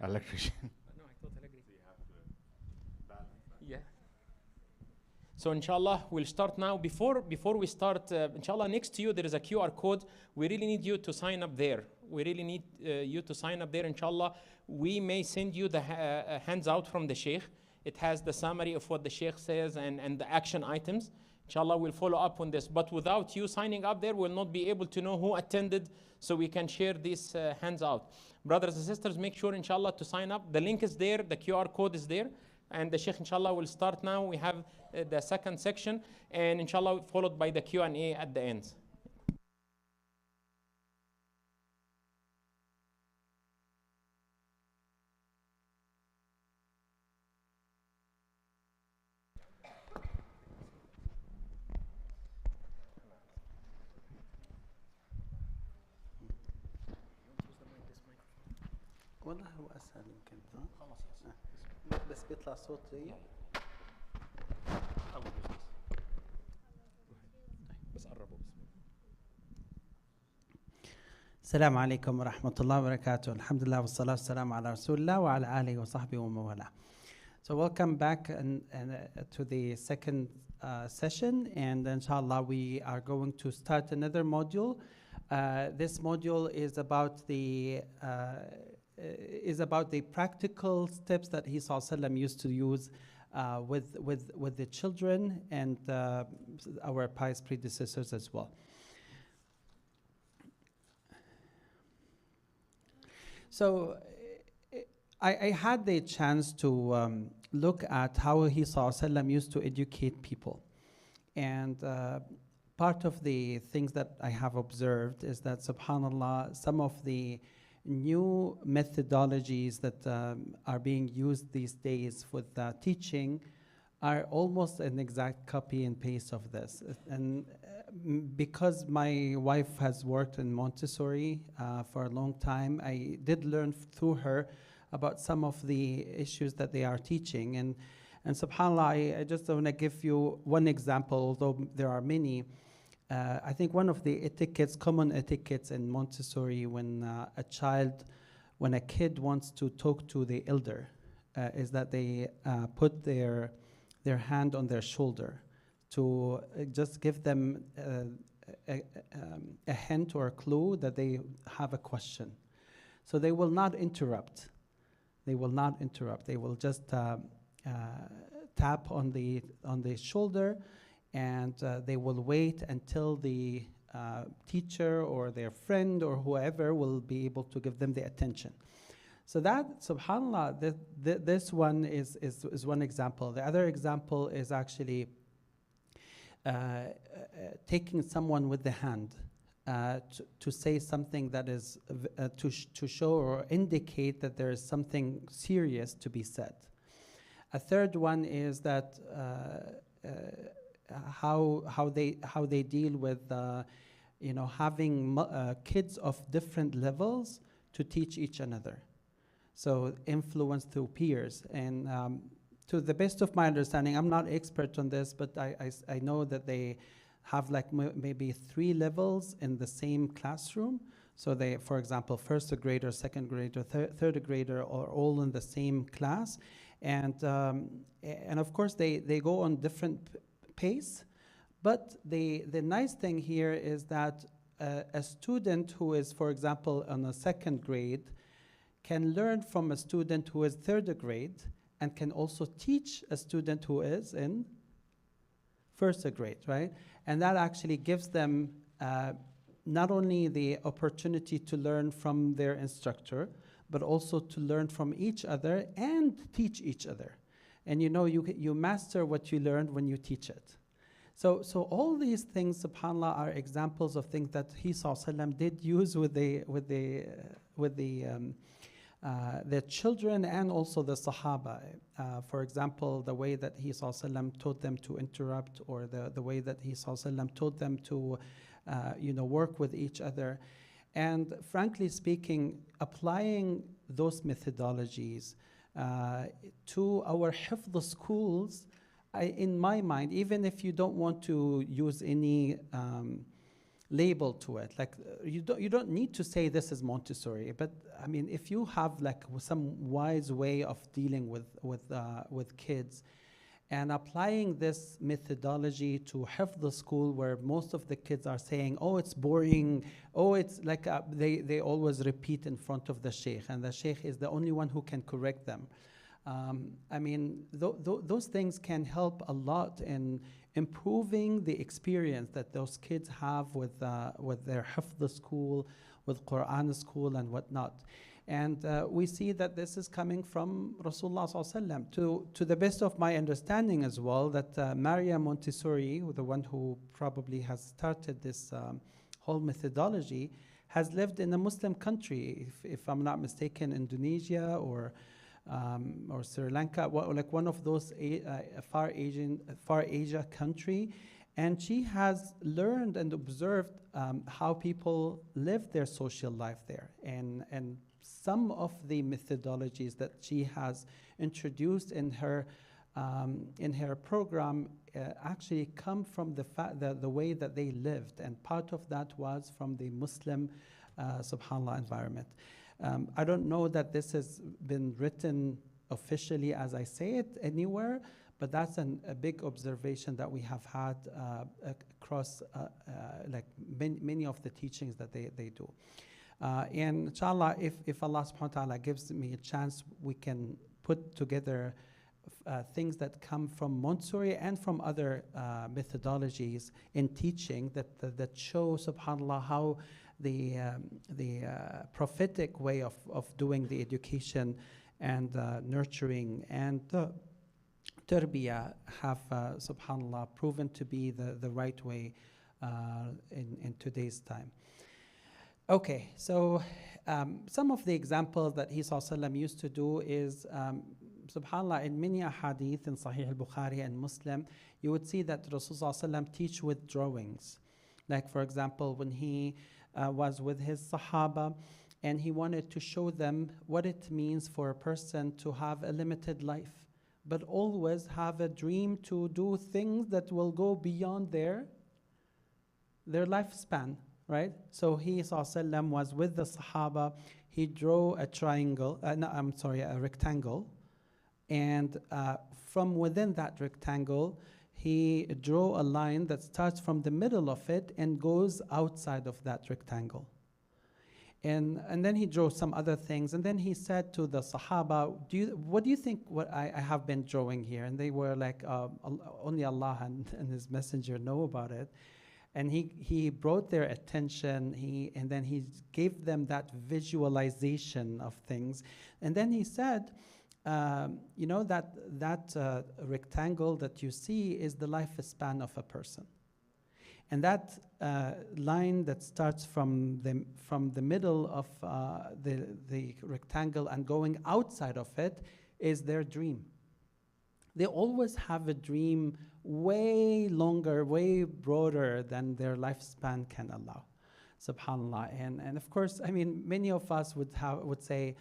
Electrician. No, I totally agree. Yeah. So inshallah, we'll start now. Before we start, inshallah, next to you there is a QR code. We really need you to sign up there. We really need you to sign up there, inshallah. We may send you the hands out from the Sheikh. It has the summary of what the Sheikh says and the action items. Inshallah, we'll follow up on this. But without you signing up there, we'll not be able to know who attended, so we can share these hands out. Brothers and sisters, make sure, inshallah, to sign up. The link is there, the QR code is there. And the Sheikh, inshallah, will start now. We have the second section, and inshallah, followed by the Q&A at the end. والله هو اسهل يمكن بس بيطلع صوت زي السلام عليكم ورحمة الله وبركاته. الحمد لله والصلاة والسلام على رسول الله وعلى آله وصحبه ومن والاه. So welcome back to the second session, and inshallah we are going to start another module. This module is about the practical steps that he ﷺ used to use with the children and our pious predecessors as well. So I had the chance to look at how he ﷺ used to educate people. And part of the things that I have observed is that, subhanAllah, some of the new methodologies that are being used these days with teaching are almost an exact copy and paste of this. And because my wife has worked in Montessori for a long time, I did learn through her about some of the issues that they are teaching. And subhanAllah, I just want to give you one example, although there are many. I think one of the common etiquettes in Montessori when a kid wants to talk to the elder, is that they put their hand on their shoulder to just give them a hint or a clue that they have a question. So they will not interrupt. They will not interrupt. They will just tap on the shoulder, and they will wait until the teacher or their friend or whoever will be able to give them the attention. So that, subhanAllah, this one is one example. The other example is actually taking someone with the hand to say something that is to show or indicate that there is something serious to be said. A third one is that how they deal with having kids of different levels to teach each another. So influence through peers. And to the best of my understanding, I'm not expert on this, but I know that they have like maybe 3 levels in the same classroom. So they, for example, first grader, second grader, third grader are all in the same class. And of course, they go on different pace. But the nice thing here is that a student who is, for example, on a second grade can learn from a student who is third grade and can also teach a student who is in first grade, right? And that actually gives them not only the opportunity to learn from their instructor, but also to learn from each other and teach each other. And you master what you learned when you teach it. So all these things, subhanAllah, are examples of things that he ﷺ did use with the children and also the Sahaba. For example, the way that he ﷺ taught them to interrupt, or the way that he ﷺ taught them to work with each other. And frankly speaking, applying those methodologies to our hifdh schools, in my mind, even if you don't want to use any label to it. Like you don't need to say this is Montessori, but I mean, if you have like some wise way of dealing with kids, and applying this methodology to the school, where most of the kids are saying, oh, it's boring, oh, it's like they always repeat in front of the sheikh, and the sheikh is the only one who can correct them. I mean, those things can help a lot in improving the experience that those kids have with their hifdh school, with Quran school and whatnot. And we see that this is coming from Rasulullah Sallallahu Alaihi Wasallam. To the best of my understanding as well, that Maria Montessori, the one who probably has started this whole methodology, has lived in a Muslim country, if I'm not mistaken, Indonesia or Sri Lanka, like one of those far Asia country. And she has learned and observed how people live their social life there. And some of the methodologies that she has introduced in her program actually come from the way that they lived, and part of that was from the Muslim, subhanAllah, environment. I don't know that this has been written officially as I say it anywhere, but that's a big observation that we have had across like many of the teachings that they do. And inshallah, if Allah subhanahu wa ta'ala gives me a chance, we can put together things that come from Montessori and from other methodologies in teaching that show, subhanAllah, how the prophetic way of doing the education and nurturing and tarbiyah have, subhanAllah, proven to be the right way in today's time. Okay, so some of the examples that he ﷺ used to do is, subhanAllah, in many ahadith in Sahih al-Bukhari and Muslim, you would see that Rasulullah ﷺ teach with drawings. Like, for example, when he was with his Sahaba and he wanted to show them what it means for a person to have a limited life, but always have a dream to do things that will go beyond their lifespan. Right? So he ﷺ was with the Sahaba. He drew a rectangle. And from within that rectangle, he drew a line that starts from the middle of it and goes outside of that rectangle. And then he drew some other things. And then he said to the Sahaba, what do you think what I have been drawing here? And they were like, only Allah and His Messenger know about it. And he brought their attention, and then he gave them that visualization of things. And then he said, you know, that rectangle that you see is the lifespan of a person. And that line that starts from the middle of the rectangle and going outside of it is their dream. They always have a dream way longer, way broader than their lifespan can allow, subhanAllah. And of course, I mean, many of us would say,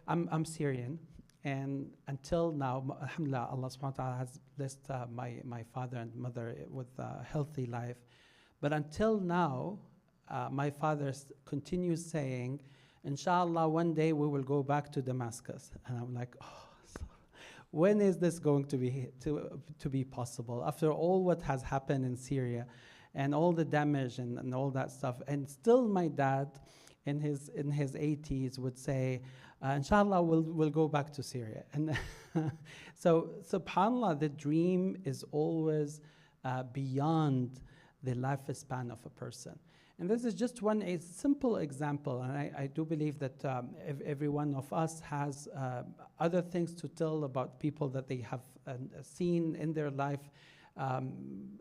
I'm Syrian, and until now, alhamdulillah, Allah subhanahu wa ta'ala has blessed my father and mother with a healthy life. But until now, my father continues saying, inshallah, one day we will go back to Damascus. And I'm like, oh, when is this going to be possible? After all what has happened in Syria and all the damage and all that stuff. And still my dad in his 80s would say, inshallah, we'll go back to Syria. And so subhanAllah, the dream is always beyond the lifespan of a person. And this is just a simple example, and I do believe that every one of us has other things to tell about people that they have seen in their life,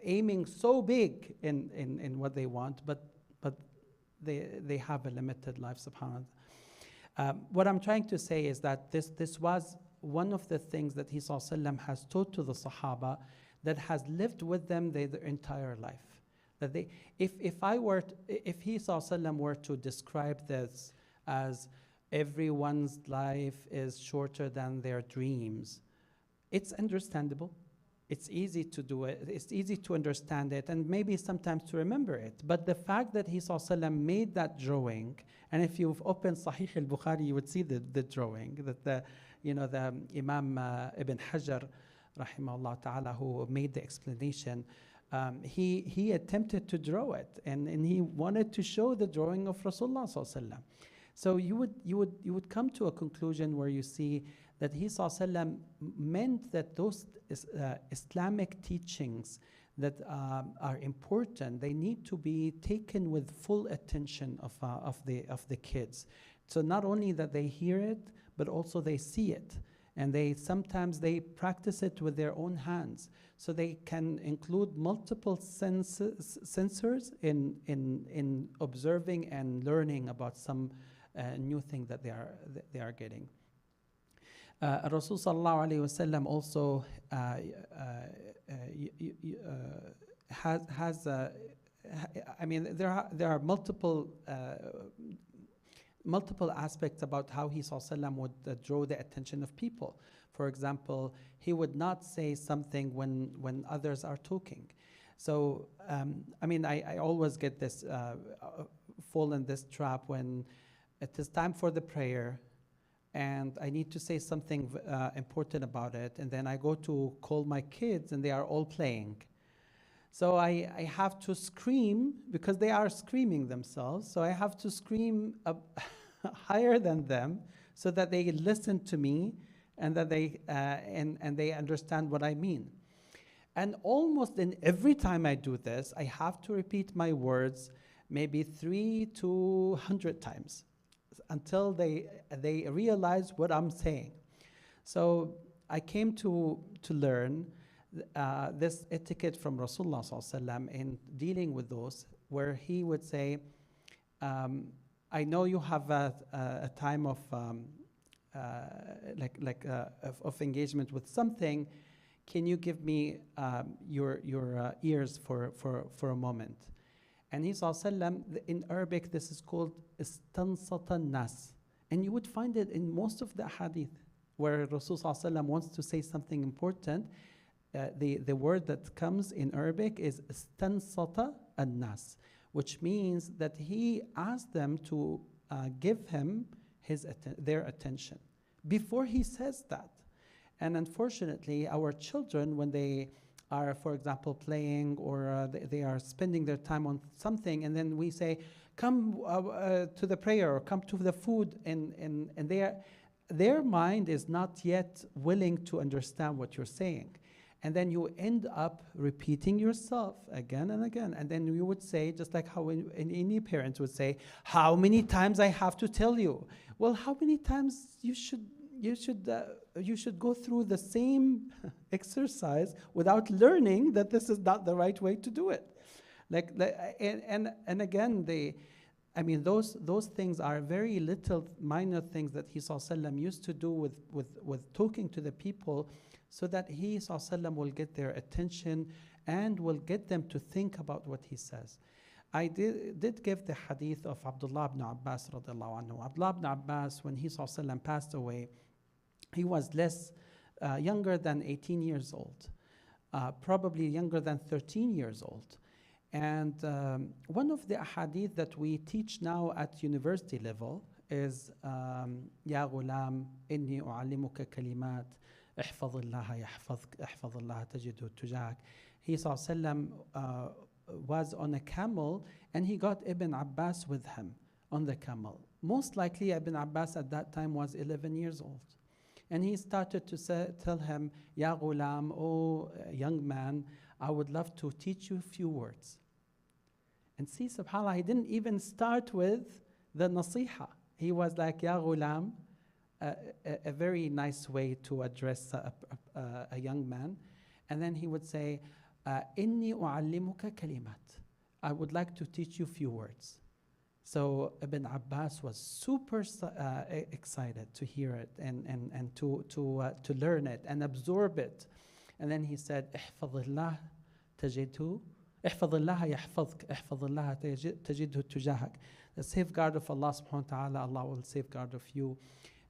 aiming so big in what they want, but they have a limited life, subhanAllah. What I'm trying to say is that this was one of the things that he ﷺ has taught to the Sahaba that has lived with them their entire life. That if he ﷺ were to describe this as everyone's life is shorter than their dreams, it's understandable. it's easy to do it, it's easy to understand it, and maybe sometimes to remember it. But the fact that he ﷺ made that drawing, and if you've opened Sahih al-Bukhari, you would see the drawing, that the Imam Ibn Hajar, rahimahullah ta'ala, who made the explanation, he attempted to draw it, and he wanted to show the drawing of Rasulullah ﷺ. So you would come to a conclusion where you see that he ﷺ meant that those Islamic teachings that are important, they need to be taken with full attention of the kids. So not only that they hear it, but also they see it. And sometimes they practice it with their own hands. So they can include multiple sensors in observing and learning about some new thing that they are getting. Rasul sallallahu alayhi wasallam also has I mean, there are multiple aspects about how he ﷺ would draw the attention of people. For example, he would not say something when others are talking. So, I mean, I always get this, fall in this trap when it is time for the prayer and I need to say something important about it, and then I go to call my kids and they are all playing. So I have to scream because they are screaming themselves. So I have to scream higher than them so that they listen to me and that they they understand what I mean. And almost in every time I do this, I have to repeat my words maybe 3 to 100 times until they realize what I'm saying. So I came to learn this etiquette from Rasulullah ﷺ in dealing with those, where he would say, I know you have a time of of engagement with something. Can you give me your ears for a moment? And he ﷺ, in Arabic, this is called istansatan nas. And you would find it in most of the hadith where Rasul ﷺ wants to say something important. The word that comes in Arabic is istansata an-nas, which means that he asked them to give him their attention before he says that. And unfortunately, our children, when they are, for example, playing or they are spending their time on something, and then we say, come to the prayer or come to the food, and their mind is not yet willing to understand what you're saying. And then you end up repeating yourself again and again. And then you would say, just like how any parent would say, how many times I have to tell you? Well, how many times you should go through the same exercise without learning that this is not the right way to do it? And again, those things are very little minor things that he ﷺ used to do with talking to the people, so that he ﷺ will get their attention and will get them to think about what he says. I did give the hadith of Abdullah ibn Abbas radiallahu anhu. Abdullah ibn Abbas, when he ﷺ passed away, he was younger than 18 years old, probably younger than 13 years old. And one of the hadith that we teach now at university level is Ya ghulam, inni u'allimuka kalimat, احفظ الله يحفظك احفظ الله تجده تجاهك. He ﷺ was on a camel, and he got Ibn Abbas with him on the camel. Most likely Ibn Abbas at that time was 11 years old. And he started to tell him, Ya ghulam, oh young man, I would love to teach you a few words. And see, subhanAllah, he didn't even start with the nasiha. He was like, Ya ghulam, a very nice way to address a young man. And then he would say, Inni u'allimuka kalimat. I would like to teach you a few words. So Ibn Abbas was super excited to hear it and to learn it and absorb it. And then he said, احفظ الله تجده احفظ الله يحفظك احفظ الله تجده تجاهك. The safeguard of Allah subhanahu wa ta'ala, Allah will safeguard of you.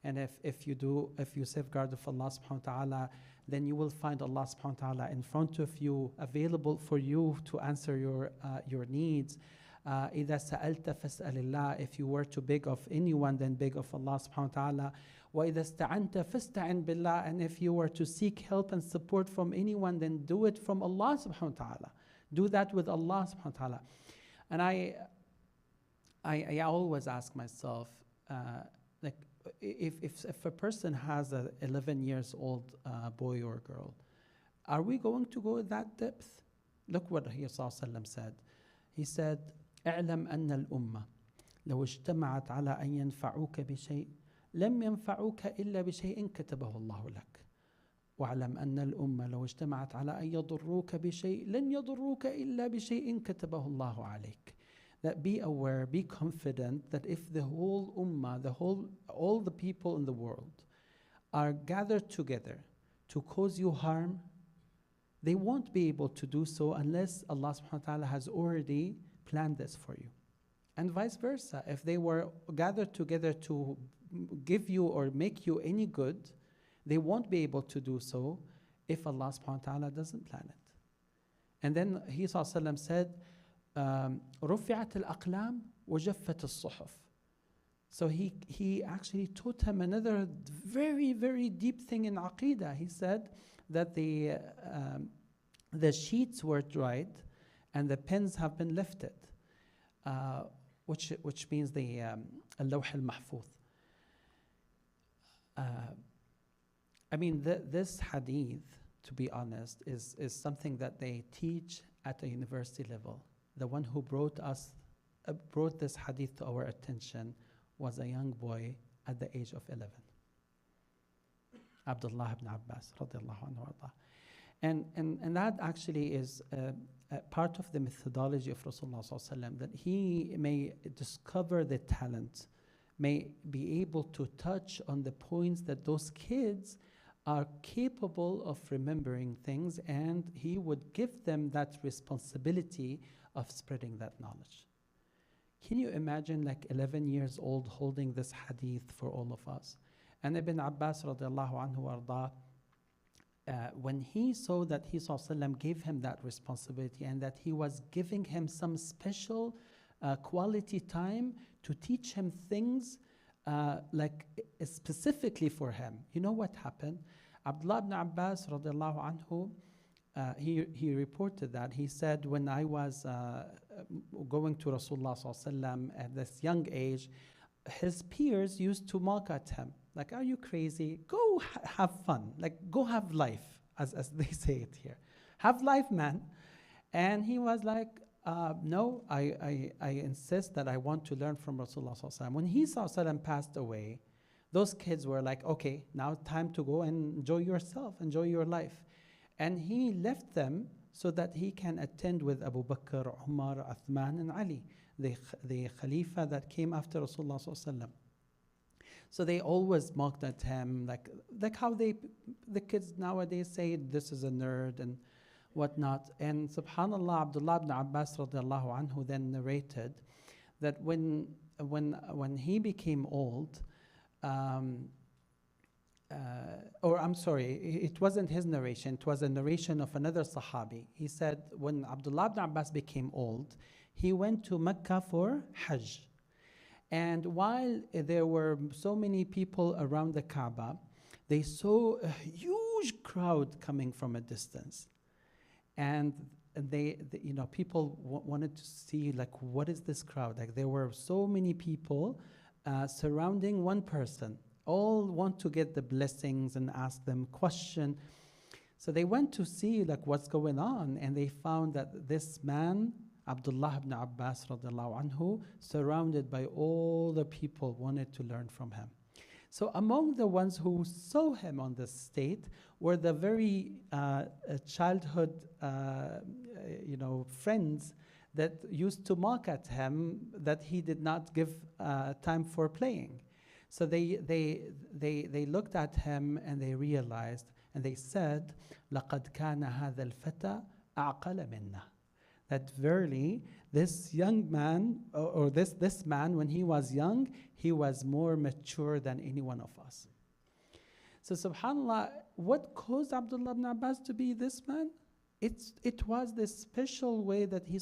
And if you safeguard of Allah subhanahu wa ta'ala, then you will find Allah subhanahu wa ta'ala in front of you, available for you to answer your needs. إِذَا سَأَلْتَ فَاسْأَلِ اللَّهِ. If you were to beg of anyone, then beg of Allah subhanahu wa ta'ala. وَإِذَا اسْتَعَنْتَ فَاسْتَعِنْ بِاللَّهِ. And if you were to seek help and support from anyone, then do it from Allah subhanahu wa ta'ala. Do that with Allah subhanahu wa ta'ala. And I always ask myself, like, if a person has a 11 years old boy or girl, are we going to go that depth? Look what he said. He said, اعلم أن الأمة لو اجتمعت على أن ينفعوك بشيء لم ينفعوك إلا بشيء كتبه الله لك واعلم أن الأمة لو اجتمعت على أن يضروك بشيء لن يضروك إلا بشيء كتبه الله عليك. That be aware, be confident that if the whole ummah, all the people in the world are gathered together to cause you harm, they won't be able to do so unless Allah subhanahu wa ta'ala has already planned this for you. And vice versa, if they were gathered together to give you or make you any good, they won't be able to do so if Allah subhanahu wa ta'ala doesn't plan it. And then he said, رفعت الأقلام وجفت الصحف. So he actually taught him another very, very deep thing in Aqidah. He said that the sheets were dried and the pens have been lifted, which means the اللوح المحفوظ. I mean, this hadith, to be honest, is something that they teach at a university level. The one who brought this hadith to our attention was a young boy at the age of 11. Abdullah ibn Abbas, radiallahu anhu arda. And that actually is part of the methodology of Rasulullah sallallahu alaihi wasallam, that he may discover the talent, may be able to touch on the points that those kids are capable of remembering things, and he would give them that responsibility of spreading that knowledge. Can you imagine like 11 years old holding this hadith for all of us? And Ibn Abbas radiallahu anhu arda, when he saw that he sallam gave him that responsibility and that he was giving him some special quality time to teach him things like specifically for him, you know what happened? Abdullah ibn Abbas radiallahu anhu, he reported that. He said, when I was going to Rasulullah sallallahu alaihi wasallam at this young age, his peers used to mock at him. Like, are you crazy? Go have fun. Like, go have life, as they say it here. Have life, man. And he was like, no, I insist that I want to learn from Rasulullah sallallahu alaihi wasallam. When he sallallahu alaihi wasallam passed away, those kids were like, okay, now time to go and enjoy yourself, enjoy your life. And he left them so that he can attend with Abu Bakr, Umar, Uthman, and Ali, the Khalifa that came after Rasulullah sallallahu alaihi wasallam. So they always mocked at him, like how the kids nowadays say this is a nerd and whatnot. And subhanallah, Abdullah ibn Abbas radiallahu anhu then narrated that when he became old, or I'm sorry, it wasn't his narration, it was a narration of another Sahabi. He said when Abdullah ibn Abbas became old, he went to Mecca for Hajj. And while there were so many people around the Kaaba, they saw a huge crowd coming from a distance. And people wanted to see, like, what is this crowd? Like, there were so many people surrounding one person. All want to get the blessings and ask them question. So they went to see like what's going on, and they found that this man, Abdullah ibn Abbas radiallahu anhu, surrounded by all the people, wanted to learn from him. So among the ones who saw him on this state were the very childhood friends that used to mock at him that he did not give time for playing. So they looked at him and they realized, and they said, لَقَدْ كَانَ هَذَا الْفَتَى أَعْقَلَ مِنَّا. That verily, This young man, or this man, when he was young, he was more mature than any one of us. So subhanAllah, what caused Abdullah ibn Abbas to be this man? It was this special way that he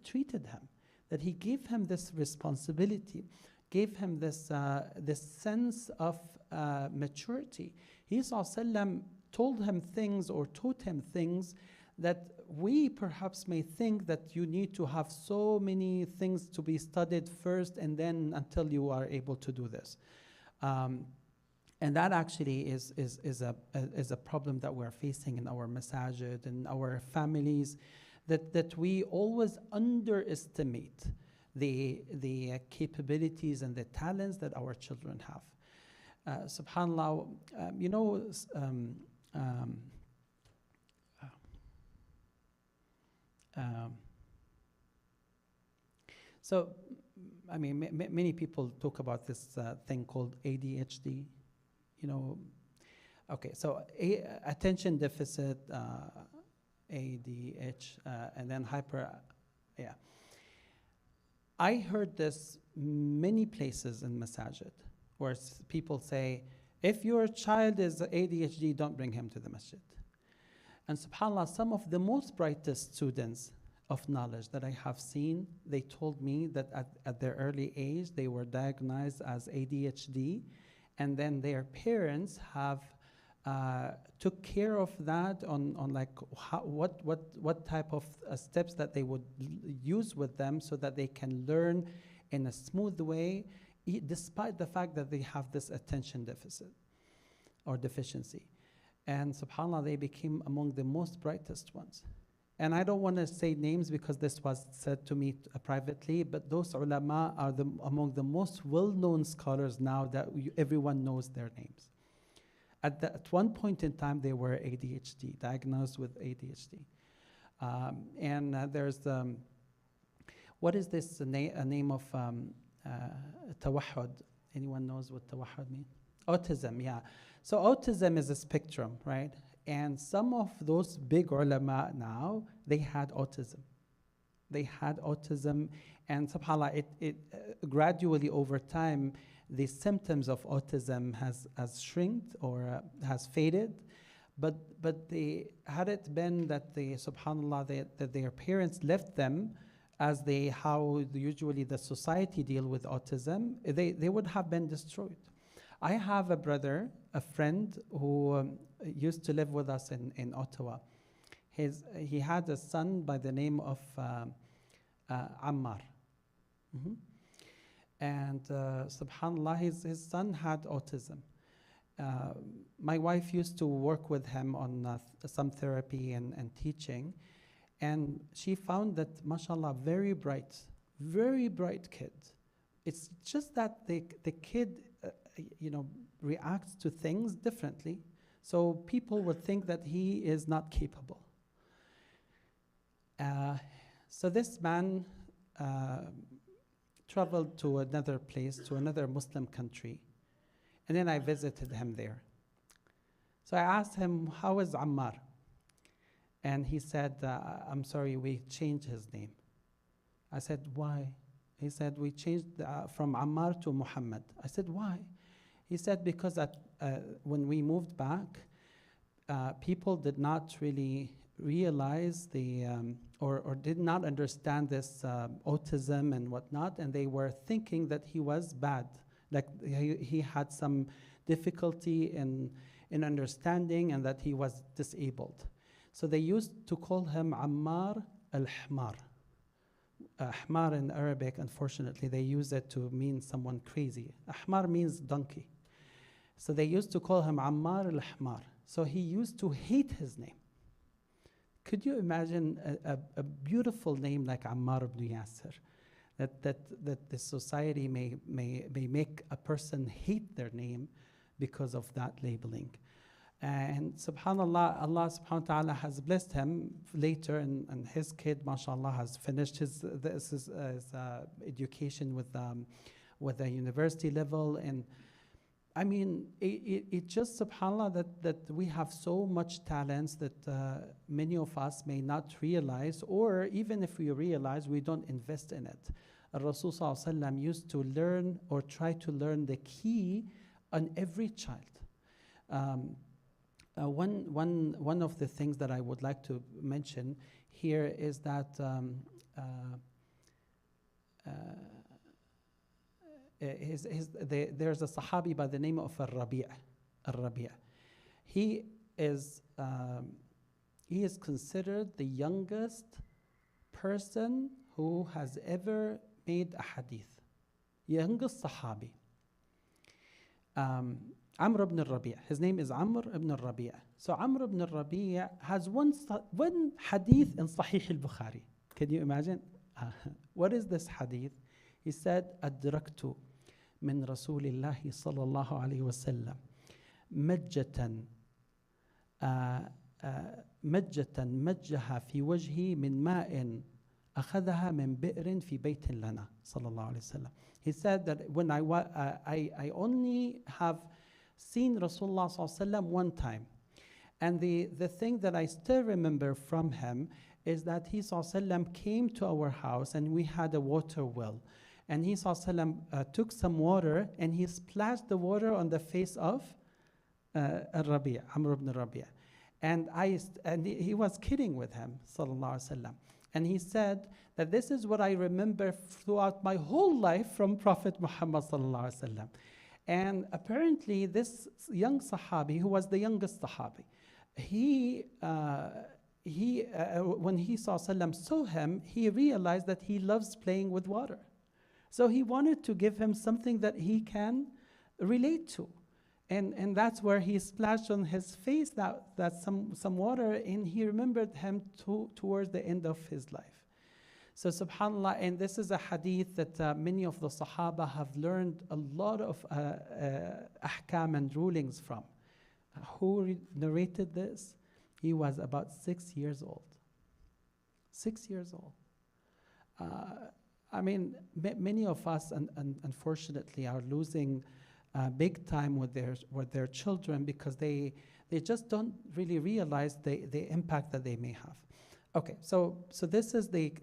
treated him, that he gave him this responsibility, gave him this sense of maturity. He told him things or taught him things that we perhaps may think that you need to have so many things to be studied first and then until you are able to do this. And that actually is a problem that we're facing in our masajid and our families, that we always underestimate the capabilities and the talents that our children have. SubhanAllah, so, I mean, many people talk about this thing called ADHD. Okay, so attention deficit, ADH, and then yeah. I heard this many places in masajid where people say, if your child is ADHD, don't bring him to the masjid. And subhanAllah, some of the most brightest students of knowledge that I have seen, they told me that at their early age, they were diagnosed as ADHD, and then their parents have took care of that on like what type of steps that they would use with them so that they can learn in a smooth way, despite the fact that they have this attention deficit or deficiency. And subhanAllah, they became among the most brightest ones. And I don't want to say names because this was said to me privately, but those ulama are among the most well-known scholars now that everyone knows their names. At one point in time, they were ADHD, diagnosed with ADHD. There's, what is this name of tawahhud? Anyone knows what tawahhud means? Autism, yeah. So autism is a spectrum, right? And some of those big ulama now, they had autism. They had autism, and subhanAllah, it gradually over time, the symptoms of autism has shrinked or has faded. But had it been that subhanAllah, that their parents left them as how usually the society deal with autism, they would have been destroyed. I have a friend who used to live with us in Ottawa. He had a son by the name of Ammar. Mm-hmm. And subhanAllah, his son had autism. My wife used to work with him on some therapy and teaching, and she found that, mashallah, very bright kid. It's just that the kid reacts to things differently. So people would think that he is not capable. So this man traveled to another place, to another Muslim country, and then I visited him there. So I asked him, how is Ammar? And he said, I'm sorry, we changed his name. I said, why? He said, we changed from Ammar to Muhammad. I said, why? He said, because when we moved back, people did not really realize or did not understand this autism and whatnot, and they were thinking that he was bad, like he had some difficulty in understanding and that he was disabled. So they used to call him Ammar al-Hmar. Ahmar in Arabic, unfortunately, they use it to mean someone crazy. Ahmar means donkey. So they used to call him Ammar al-Hmar. So he used to hate his name. Could you imagine a beautiful name like Ammar ibn Yasir? That the society may make a person hate their name because of that labeling. And subhanAllah, Allah subhanahu wa ta'ala has blessed him later, and his kid, mashallah, has finished his education with a university level. And I mean, it just subhanAllah that we have so much talents that many of us may not realize, or even if we realize, we don't invest in it. Rasul Sallallahu Alaihi Wasallam used to learn or try to learn the key on every child. One of the things that I would like to mention here is that there's a Sahabi by the name of Al-Rabi'. He is considered the youngest person who has ever made a hadith. Youngest Sahabi. Amr ibn al-Rabi'. His name is Amr ibn al-Rabi'. So Amr ibn al-Rabi' has one hadith in Sahih al-Bukhari. Can you imagine? What is this hadith? He said, أدركت من رسول الله صلى الله عليه وسلم مجة مجها في وجهي من ماء أخذها من بئر في بيت لنا صلى الله عليه وسلم. He said that when I only have seen Rasulullah صلى الله عليه وسلم one time, and the thing that I still remember from him is that he صلى الله عليه وسلم came to our house and we had a water well. And he took some water and he splashed the water on the face of Al-Rabi', Amr ibn Rabi'. And he was kidding with him, sallallahu alaihi wasallam. And he said that this is what I remember throughout my whole life from Prophet Muhammad sallallahu alaihi wasallam. And apparently this young Sahabi, who was the youngest Sahabi, when he saw him, he realized that he loves playing with water. So he wanted to give him something that he can relate to. And that's where he splashed on his face that some water, and he remembered him towards the end of his life. So subhanAllah, and this is a hadith that many of the Sahaba have learned a lot of ahkam and rulings from. Who narrated this? He was about 6 years old. 6 years old. I mean, many of us, unfortunately, are losing big time with their children because they just don't really realize the impact that they may have. Okay, so this is the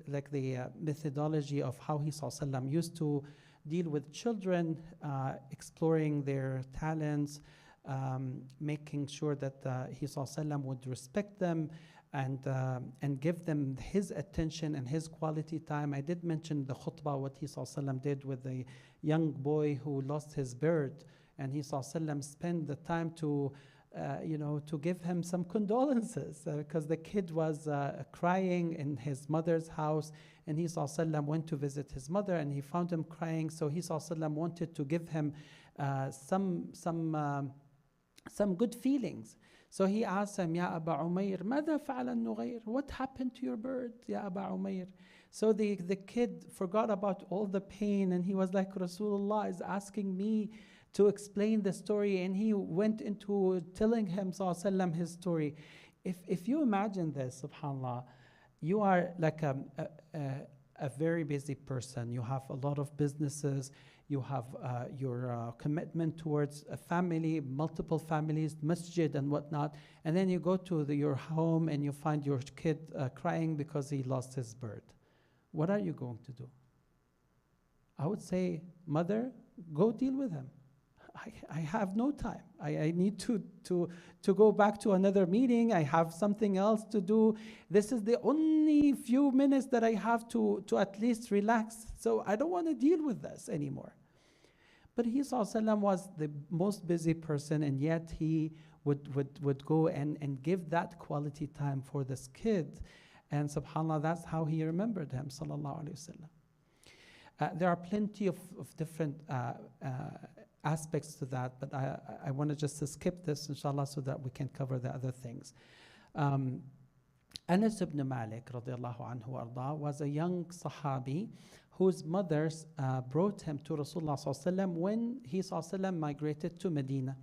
methodology of how he sallallahu used to deal with children, exploring their talents, making sure that he sallallahu would respect them, and give them his attention and his quality time. I did mention the khutbah, what he ﷺ did with the young boy who lost his bird, and he ﷺ spent the time to give him some condolences because the kid was crying in his mother's house, and he ﷺ went to visit his mother and he found him crying. So he ﷺ wanted to give him some good feelings. So he asked him, Ya Aba Umayr, ماذا فعل النغير? What happened to your bird, Ya Aba Umayr? So the kid forgot about all the pain, and he was like, Rasulullah is asking me to explain the story, and he went into telling him sallallahu his story. If you imagine this, subhanAllah, you are like a very busy person. You have a lot of businesses. You have your commitment towards a family, multiple families, masjid and whatnot. And then you go to your home and you find your kid crying because he lost his bird. What are you going to do? I would say, mother, go deal with him. I have no time. I need to go back to another meeting. I have something else to do. This is the only few minutes that I have to at least relax. So I don't want to deal with this anymore. But he ﷺ was the most busy person, and yet he would go and give that quality time for this kid. And subhanAllah, that's how he remembered him, sallallahu alayhi wasallam. There are plenty of different aspects to that, but I want to just skip this, inshallah, so that we can cover the other things. Anas ibn Malik, radiallahu anhu arda, was a young Sahabi whose mother brought him to Rasulullah sallallahu when he sallallahu migrated to Medina.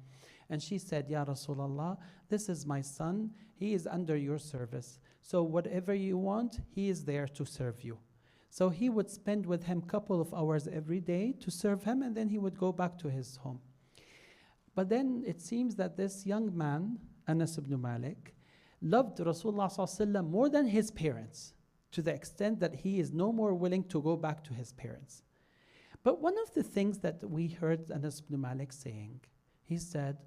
And she said, Ya Rasulullah, this is my son. He is under your service. So whatever you want, he is there to serve you. So he would spend with him a couple of hours every day to serve him, and then he would go back to his home. But then it seems that this young man, Anas ibn Malik, loved Rasulullah sallallahu alaihi wasallam more than his parents, to the extent that he is no more willing to go back to his parents. But one of the things that we heard Anas ibn Malik saying, he said,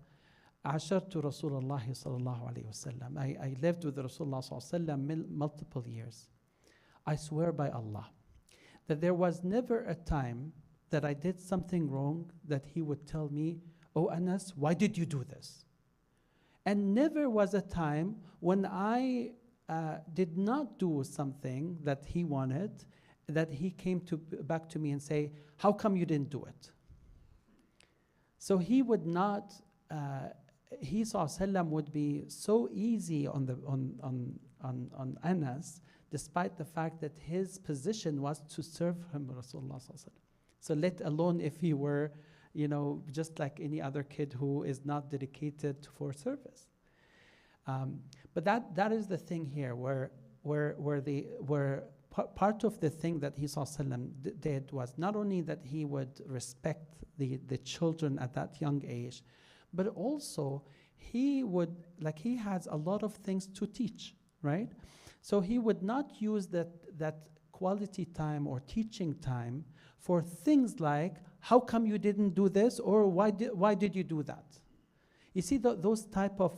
عاشرت رسول الله صلى الله عليه وسلم. I lived with Rasulullah صلى الله عليه وسلم multiple years. I swear by Allah that there was never a time that I did something wrong that he would tell me, "Oh Anas, why did you do this?" And never was a time when I did not do something that he wanted, that he came back to me and say, "How come you didn't do it?" So he would not, he sallallahu would be so easy on Anas, despite the fact that his position was to serve him, Rasulullah sallallahu. So let alone if he were, just like any other kid who is not dedicated for service. But that is the thing here, where part of the thing that he sallallahu did was not only that he would respect the children at that young age, but also he has a lot of things to teach, right? So he would not use that quality time or teaching time for things like, how come you didn't do this, or why did you do that? You see, those type of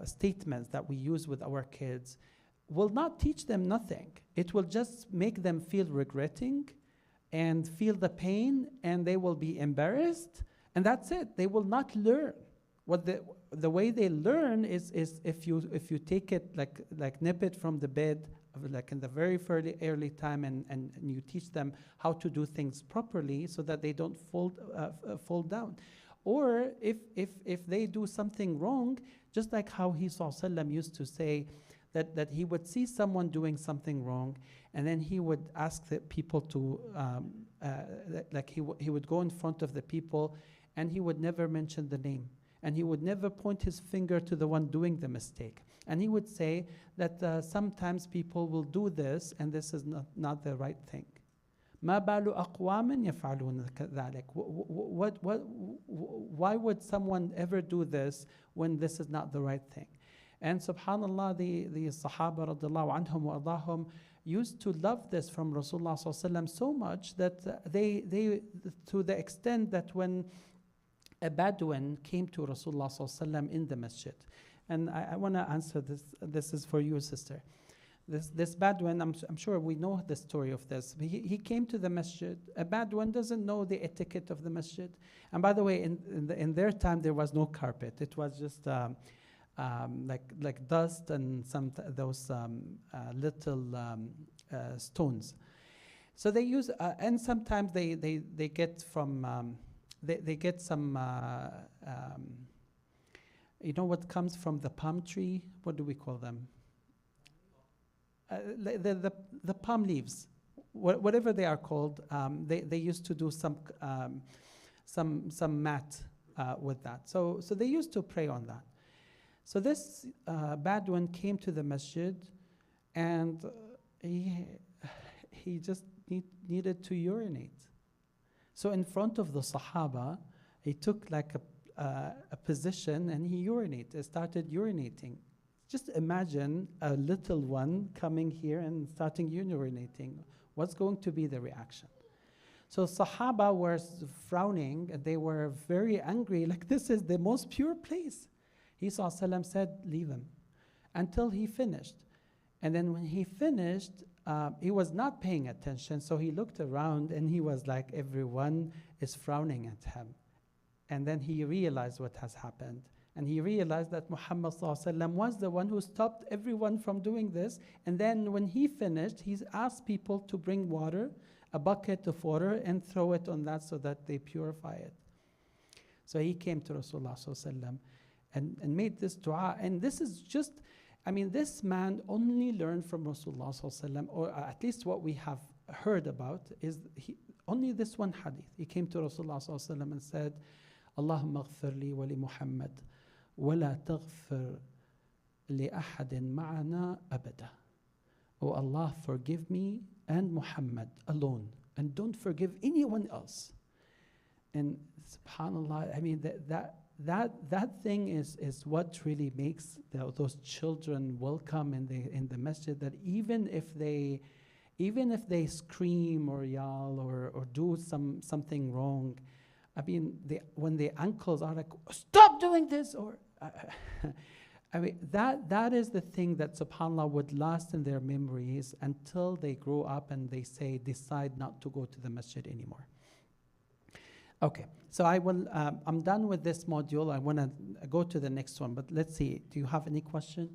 statements that we use with our kids will not teach them nothing. It will just make them feel regretting and feel the pain, and they will be embarrassed, and that's it. They will not learn. What the way they learn is if you take it like nip it from the bed, like in the very early time, and you teach them how to do things properly so that they don't fall down. Or if they do something wrong, just like how he sallallahu used to say that he would see someone doing something wrong, and then he would ask the people to, he would go in front of the people, and he would never mention the name. And he would never point his finger to the one doing the mistake. And he would say that sometimes people will do this, and this is not the right thing. ما بال أقوام يفعلون ذلك. Why would someone ever do this when this is not the right thing? And subhanallah, the Sahaba radiallahu anhum wa ardahum used to love this from Rasulullah sallallahu alaihi wasallam so much that they to the extent that when a Bedouin came to Rasulullah sallallahu alaihi wasallam in the masjid, and I want to answer this. This is for you, sister. This Bedouin, I'm sure we know the story of this. He came to the masjid. A Bedouin doesn't know the etiquette of the masjid. And by the way, in their time, there was no carpet. It was just like dust and those little stones. So they use, and sometimes they get from, they get some, what comes from the palm tree? What do we call them? The palm leaves, whatever they are called. They used to do some mat with that. So they used to pray on that. So this Bedouin came to the masjid, and he just needed to urinate. So in front of the Sahaba, he took like a position, and he started urinating. Just imagine a little one coming here and starting urinating. What's going to be the reaction? So Sahaba were frowning, and they were very angry, like this is the most pure place. He said, leave him, until he finished. And then when he finished, he was not paying attention, so he looked around, and he was like, everyone is frowning at him. And then he realized what has happened. And he realized that Muhammad ﷺ was the one who stopped everyone from doing this. And then when he finished, he asked people to bring water, a bucket of water, and throw it on that so that they purify it. So he came to Rasulullah ﷺ and made this dua. And this is just, this man only learned from Rasulullah ﷺ, or at least what we have heard about is only this one hadith. He came to Rasulullah ﷺ and said, Allahumma ghfir li wa li Muhammad. وَلَا تَغْفِرْ لِأَحَدٍ مَعَنَا أَبَدًا. Oh Allah, forgive me and Muhammad alone, and don't forgive anyone else. And subhanallah, I mean, that thing is what really makes those children welcome in the masjid, that even if they scream or yell or do something wrong, I mean, when the uncles are like, stop doing this, or I mean, that is the thing that subhanallah would last in their memories until they grow up and they decide not to go to the masjid anymore. Okay, so I'm done with this module. I want to go to the next one, but let's see. Do you have any question?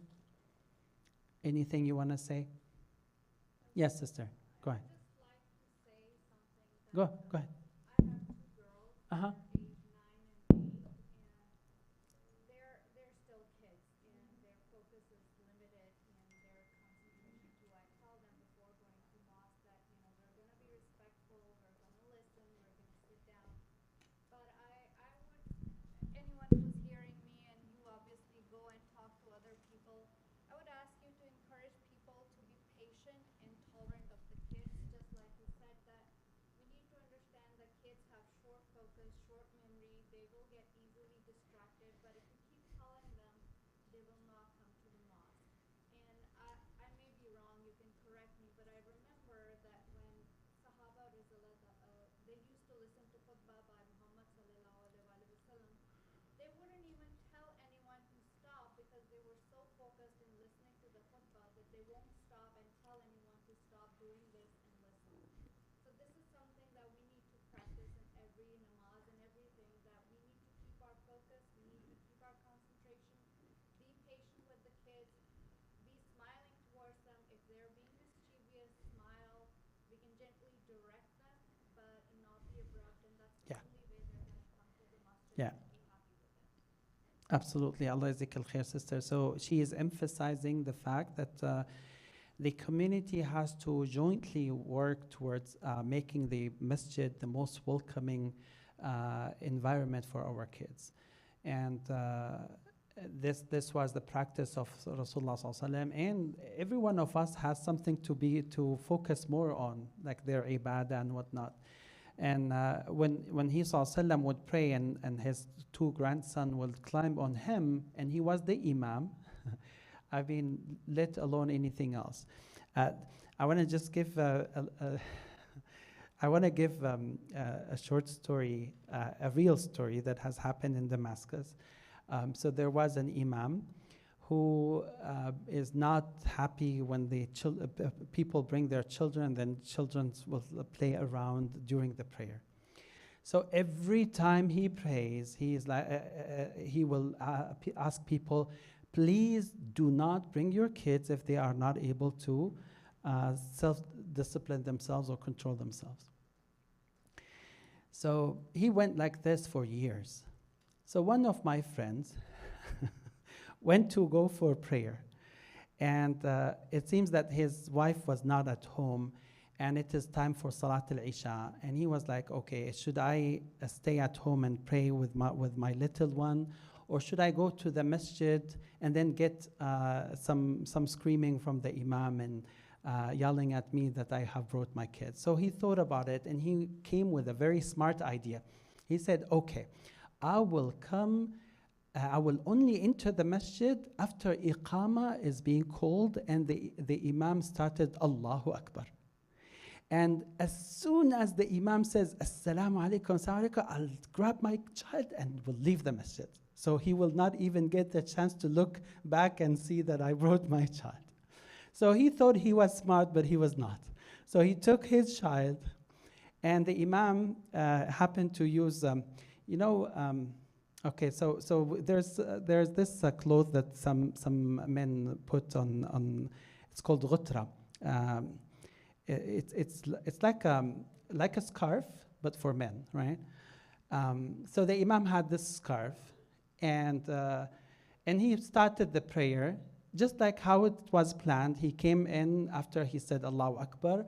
Anything you want to say? Yes, sister. Go ahead. Go ahead. I have two girls, Uh-huh. age 9 and 8, and they're still kids, and their focus is limited, and their concentration too. I tell them before going to mosque that, we're going to be respectful, we're going to listen, we're going to sit down. But I would, anyone who's hearing me, and you obviously go and talk to other people, I would ask you to encourage people to be patient and tolerant of the kids, just like you said that we need to understand that kids have short focus, short memory. They will get easily distracted, but if you keep telling them, they will not come to the mosque. And I may be wrong, you can correct me, but I remember that when Sahaba they used to listen to khutbah by Muhammad sallallahu alaihi wasallam, they wouldn't even tell anyone to stop because they were so focused in listening to the khutbah that they won't stop and tell anyone to stop doing this and listen. So this is something that we need to practice in every namaz and everything, that we need to keep our focus, we need to keep our concentration, be patient with the kids, be smiling towards them. If they're being mischievous, smile. We can gently direct them, but not be abrupt, and that's the Yeah. only way they're going to come to the masjid Yeah. and be happy with it. Absolutely. Allah Yazzik al Khair, sister. So she is emphasizing the fact that the community has to jointly work towards making the masjid the most welcoming environment for our kids. And this was the practice of Rasulullah Sallallahu Alaihi Wasallam, and every one of us has something to focus more on, like their ibadah and whatnot. And when he Sallallahu would pray and his two grandsons would climb on him, and he was the Imam, I mean, let alone anything else. I want to just give a short story, a real story that has happened in Damascus. So there was an Imam who is not happy when the people bring their children, then children will play around during the prayer. So every time he prays, he will ask people, please do not bring your kids if they are not able to self-discipline themselves or control themselves. So he went like this for years. So one of my friends went to go for prayer, and it seems that his wife was not at home, and it is time for Salat al-Isha, and he was like, okay, should I stay at home and pray with my little one, or should I go to the masjid and then get some screaming from the Imam and yelling at me that I have brought my kids? So he thought about it, and he came with a very smart idea. He said, okay, I will only enter the masjid after Iqama is being called and the Imam started Allahu Akbar. And as soon as the Imam says Assalamu alaikum, Assalamu alaikum, I'll grab my child and will leave the masjid. So he will not even get the chance to look back and see that I brought my child. So he thought he was smart, but he was not. So he took his child, and the Imam happened to use, okay, so there's this cloth that some men put on. It's called ghutra. It's like a scarf, but for men, right? So the Imam had this scarf, and he started the prayer just like how it was planned. He came in after he said Allahu Akbar,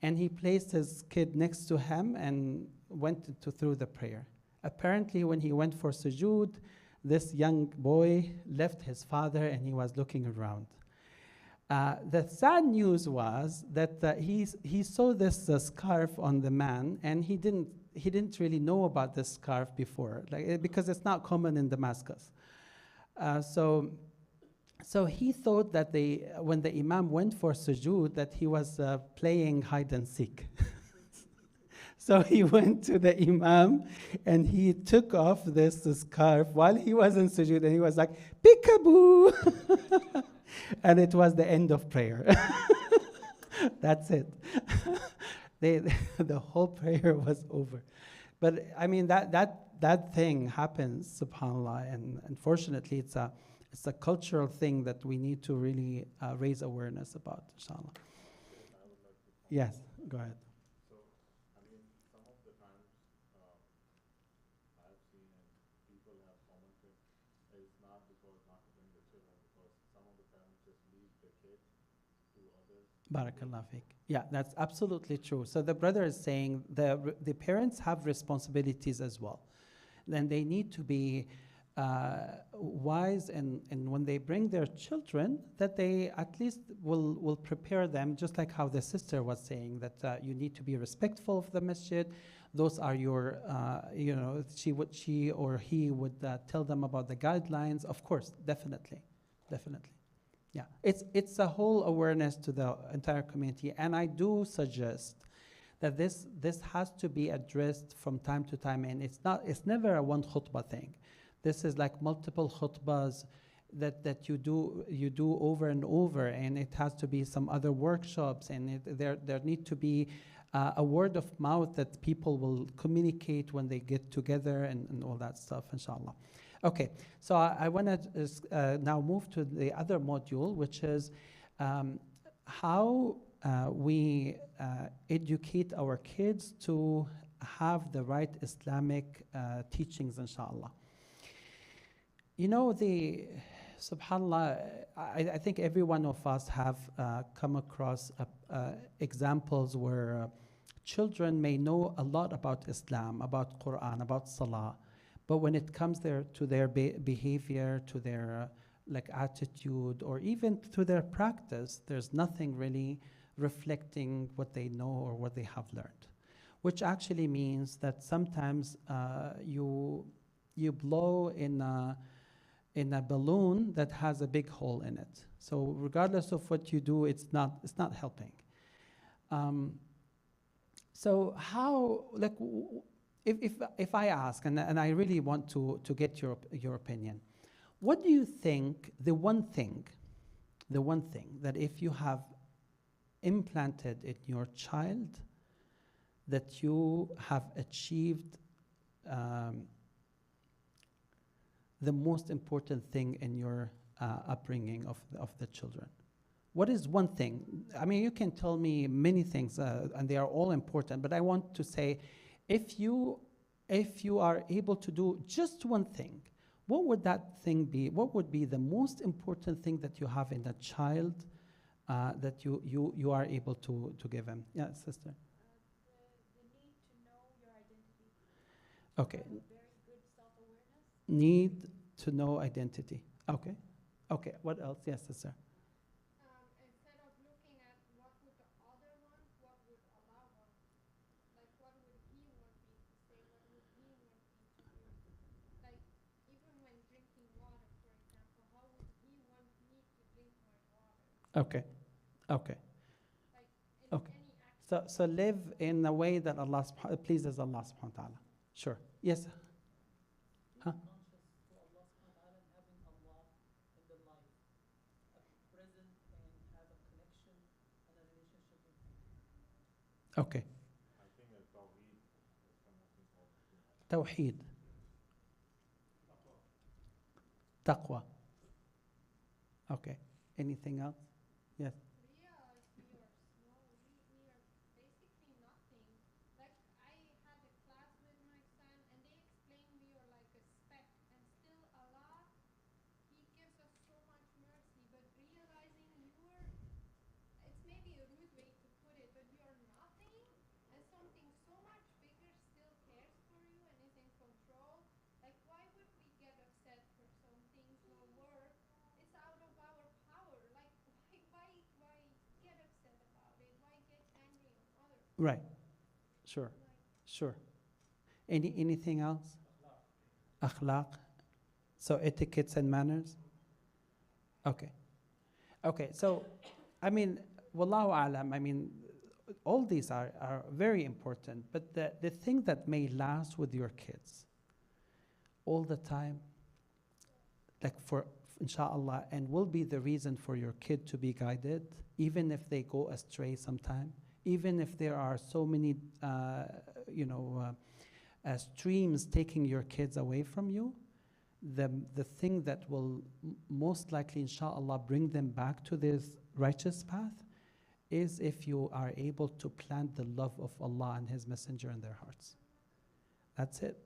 and he placed his kid next to him and went through the prayer. Apparently, when he went for sujood, this young boy left his father and he was looking around. The sad news was that he saw this scarf on the man, and he didn't he didn't really know about this scarf before, because it's not common in Damascus. So he thought that when the Imam went for sujood, that he was playing hide and seek. So he went to the Imam and he took off this scarf while he was in sujood, and he was like, peekaboo! And it was the end of prayer. That's it. The whole prayer was over. But I mean, that thing happens, subhanAllah, and unfortunately it's a cultural thing that we need to really raise awareness about, inshallah. Yes, go ahead. So, I mean, some of the times I've seen and people have commented, it's not because not to bring the children, because some of the parents just leave the kid to others. Barakallah fiqh. Yeah, that's absolutely true. So the brother is saying the parents have responsibilities as well. Then they need to be wise, and when they bring their children, that they at least will prepare them, just like how the sister was saying, that you need to be respectful of the masjid. Those are your, she or he would tell them about the guidelines. Of course, definitely. Yeah, it's a whole awareness to the entire community, and I do suggest that this has to be addressed from time to time, and it's never a one khutbah thing. This is like multiple khutbahs that you do over and over, and it has to be some other workshops, and there need to be a word of mouth that people will communicate when they get together and all that stuff, inshallah. Okay, so I want to now move to the other module, which is how we educate our kids to have the right Islamic teachings, inshallah. You know, subhanAllah, I think every one of us have come across examples where children may know a lot about Islam, about Quran, about Salah, but when it comes to their behavior, to their attitude, or even to their practice, there's nothing really reflecting what they know or what they have learned, which actually means that sometimes you blow in a balloon that has a big hole in it. So regardless of what you do, it's not helping. So how, if I ask, and I really want to get your opinion, what do you think the one thing that if you have implanted in your child, that you have achieved the most important thing in your upbringing of the children? What is one thing? I mean, you can tell me many things, and they are all important, but I want to say, if you are able to do just one thing, what would that thing be? What would be the most important thing that you have in a child that you are able to give him? Yeah, sister. The need to know your identity. Okay. Have a very good self-awareness. Need to know identity. Okay. Okay. What else? Yes, sister. Instead of looking at what would the other want, what would Allah want? Like, what would He want me to say? What would He want me to do? Like, even when drinking water, for example, how would He want me to drink my water? Okay. Okay. Like, in Okay. any action. So live in a way that pleases Allah subhanahu wa ta'ala. Sure. Yes. Huh? Conscious to Allah subhanahu wa ta'ala and having Allah in the life, present, and have a connection and a relationship with Him. Okay. I think Tawheed is the most important thing. Tawheed. Taqwa. Okay. Anything else? Yes. Realize we are small. We are basically nothing. Like, I had a class with my son, and they explained we are like a speck, and still Allah, He gives us so much mercy. But realizing it's maybe a rude way to put it, but you are nothing, and something so much bigger still cares for you and is in control. Like, why would we get upset for some things no work? It's out of our power. Like, why get upset about it? Why get angry on others? Right. Sure. Like, Sure. Anything else? Akhlaq. So etiquettes and manners. Okay. Okay. So, I mean, wallahu alam. I mean, all these are very important. But the thing that may last with your kids all the time, like for inshallah, and will be the reason for your kid to be guided, even if they go astray sometime, even if there are so many, streams taking your kids away from you, the thing that will most likely, inshallah, bring them back to this righteous path is if you are able to plant the love of Allah and His Messenger in their hearts. That's it.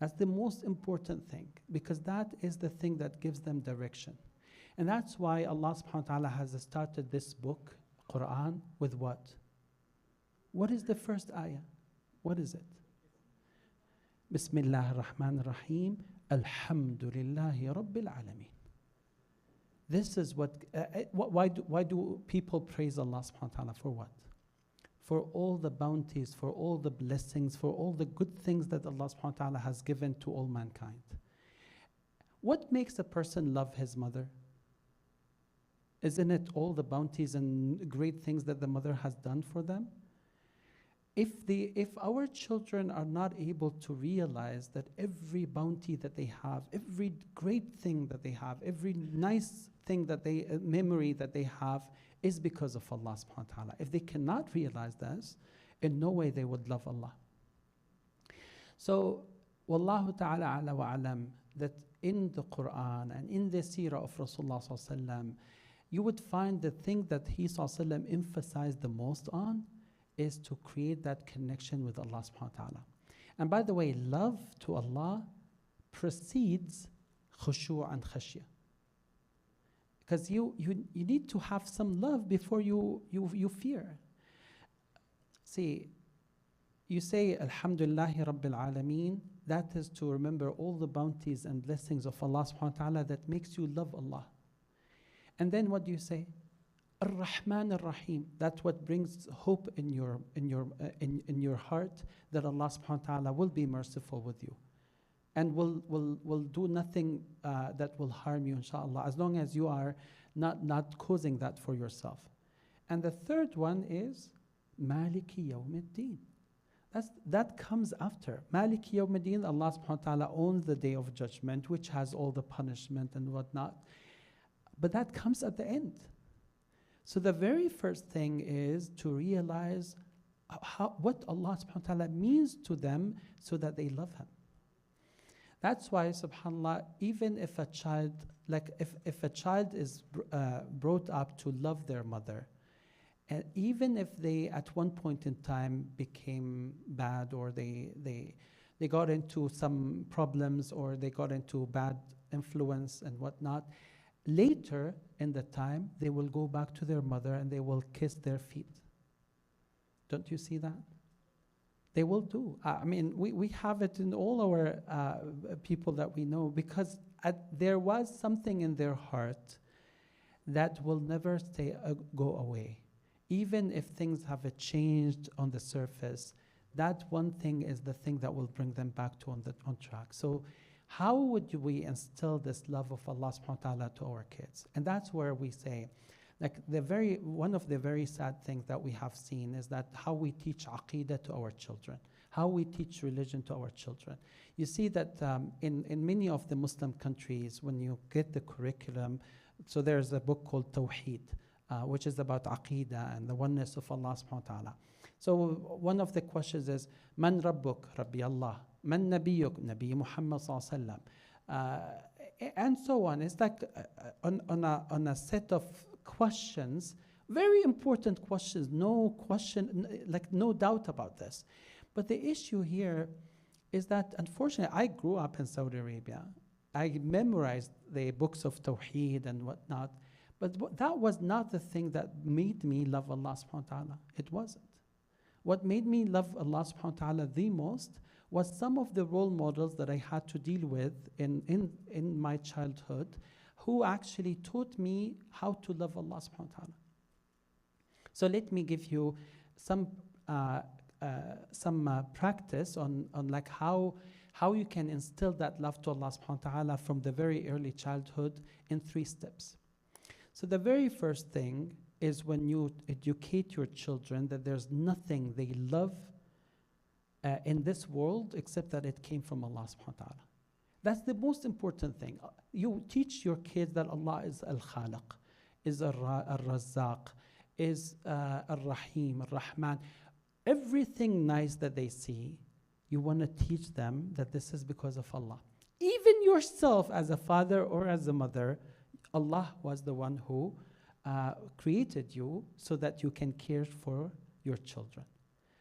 That's the most important thing, because that is the thing that gives them direction. And that's why Allah subhanahu wa ta'ala has started this book, Quran, with what? What is the first ayah? What is it? Bismillah ar-Rahman ar-Rahim, Alhamdulillahi Rabbil Alameen. This is why do people praise Allah subhanahu wa ta'ala for what? For all the bounties, for all the blessings, for all the good things that Allah subhanahu wa ta'ala has given to all mankind. What makes a person love his mother? Isn't it all the bounties and great things that the mother has done for them? If our children are not able to realize that every bounty that they have, every great thing that they have, every nice thing that memory that they have is because of Allah subhanahu wa ta'ala. If they cannot realize this, in no way they would love Allah. So, Wallahu ta'ala ala wa alam, that in the Quran and in the seerah of Rasulullah sallallahu alaihi wasallam, you would find the thing that he sallallahu alaihi wasallam emphasized the most on is to create that connection with Allah subhanahu wa ta'ala. And by the way, love to Allah precedes khushu' and khashya. Because you need to have some love before you fear. See, you say Alhamdulillahi Rabbil Alameen, that is to remember all the bounties and blessings of Allah subhanahu wa ta'ala that makes you love Allah. And then what do you say? Ar-Rahman Ar-Rahim. That's what brings hope in your heart that Allah subhanahu wa ta'ala will be merciful with you and will do nothing that will harm you, inshallah, as long as you are not causing that for yourself. And the third one is Maliki Yawmiddin. That comes after. Maliki Yawmiddin, Allah subhanahu wa ta'ala owns the day of judgment, which has all the punishment and whatnot. But that comes at the end. So the very first thing is to realize what Allah subhanahu wa ta'ala means to them so that they love Him. That's why, subhanAllah, even if a child, if a child is brought up to love their mother, and even if they at one point in time became bad, or they got into some problems, or they got into bad influence and whatnot, later in the time, they will go back to their mother and they will kiss their feet. Don't you see that? They will do. I mean, we have it in all our people that we know, because there was something in their heart that will never go away. Even if things have changed on the surface, that one thing is the thing that will bring them back to on track. So how would we instill this love of Allah subhanahu wa ta'ala to our kids? And that's where we say, like one of the very sad things that we have seen is that how we teach aqidah to our children, how we teach religion to our children. You see that in many of the Muslim countries, when you get the curriculum, so there's a book called Tawheed, which is about aqidah and the oneness of Allah subhanahu wa ta'ala. So one of the questions is, Man Rabbuk? Rabbi Allah. Man Nabiyuk? Nabi Muhammad sallallahu alaihi wasallam. And so on. It's like on a set of questions, very important questions, no doubt about this. But the issue here is that, unfortunately, I grew up in Saudi Arabia. I memorized the books of Tawheed and whatnot, but that was not the thing that made me love Allah subhanahu wa ta'ala. It wasn't. What made me love Allah subhanahu wa ta'ala the most was some of the role models that I had to deal with in my childhood, who actually taught me how to love Allah subhanahu wa ta'ala. So let me give you some practice on like how you can instill that love to Allah subhanahu wa ta'ala from the very early childhood in 3 steps. So the very first thing is when you educate your children that there's nothing they love in this world except that it came from Allah subhanahu wa ta'ala. That's the most important thing. You teach your kids that Allah is Al-Khaliq, is Al-Razzaq, is Al-Rahim, Al-Rahman. Everything nice that they see, you want to teach them that this is because of Allah. Even yourself as a father or as a mother, Allah was the one who created you so that you can care for your children.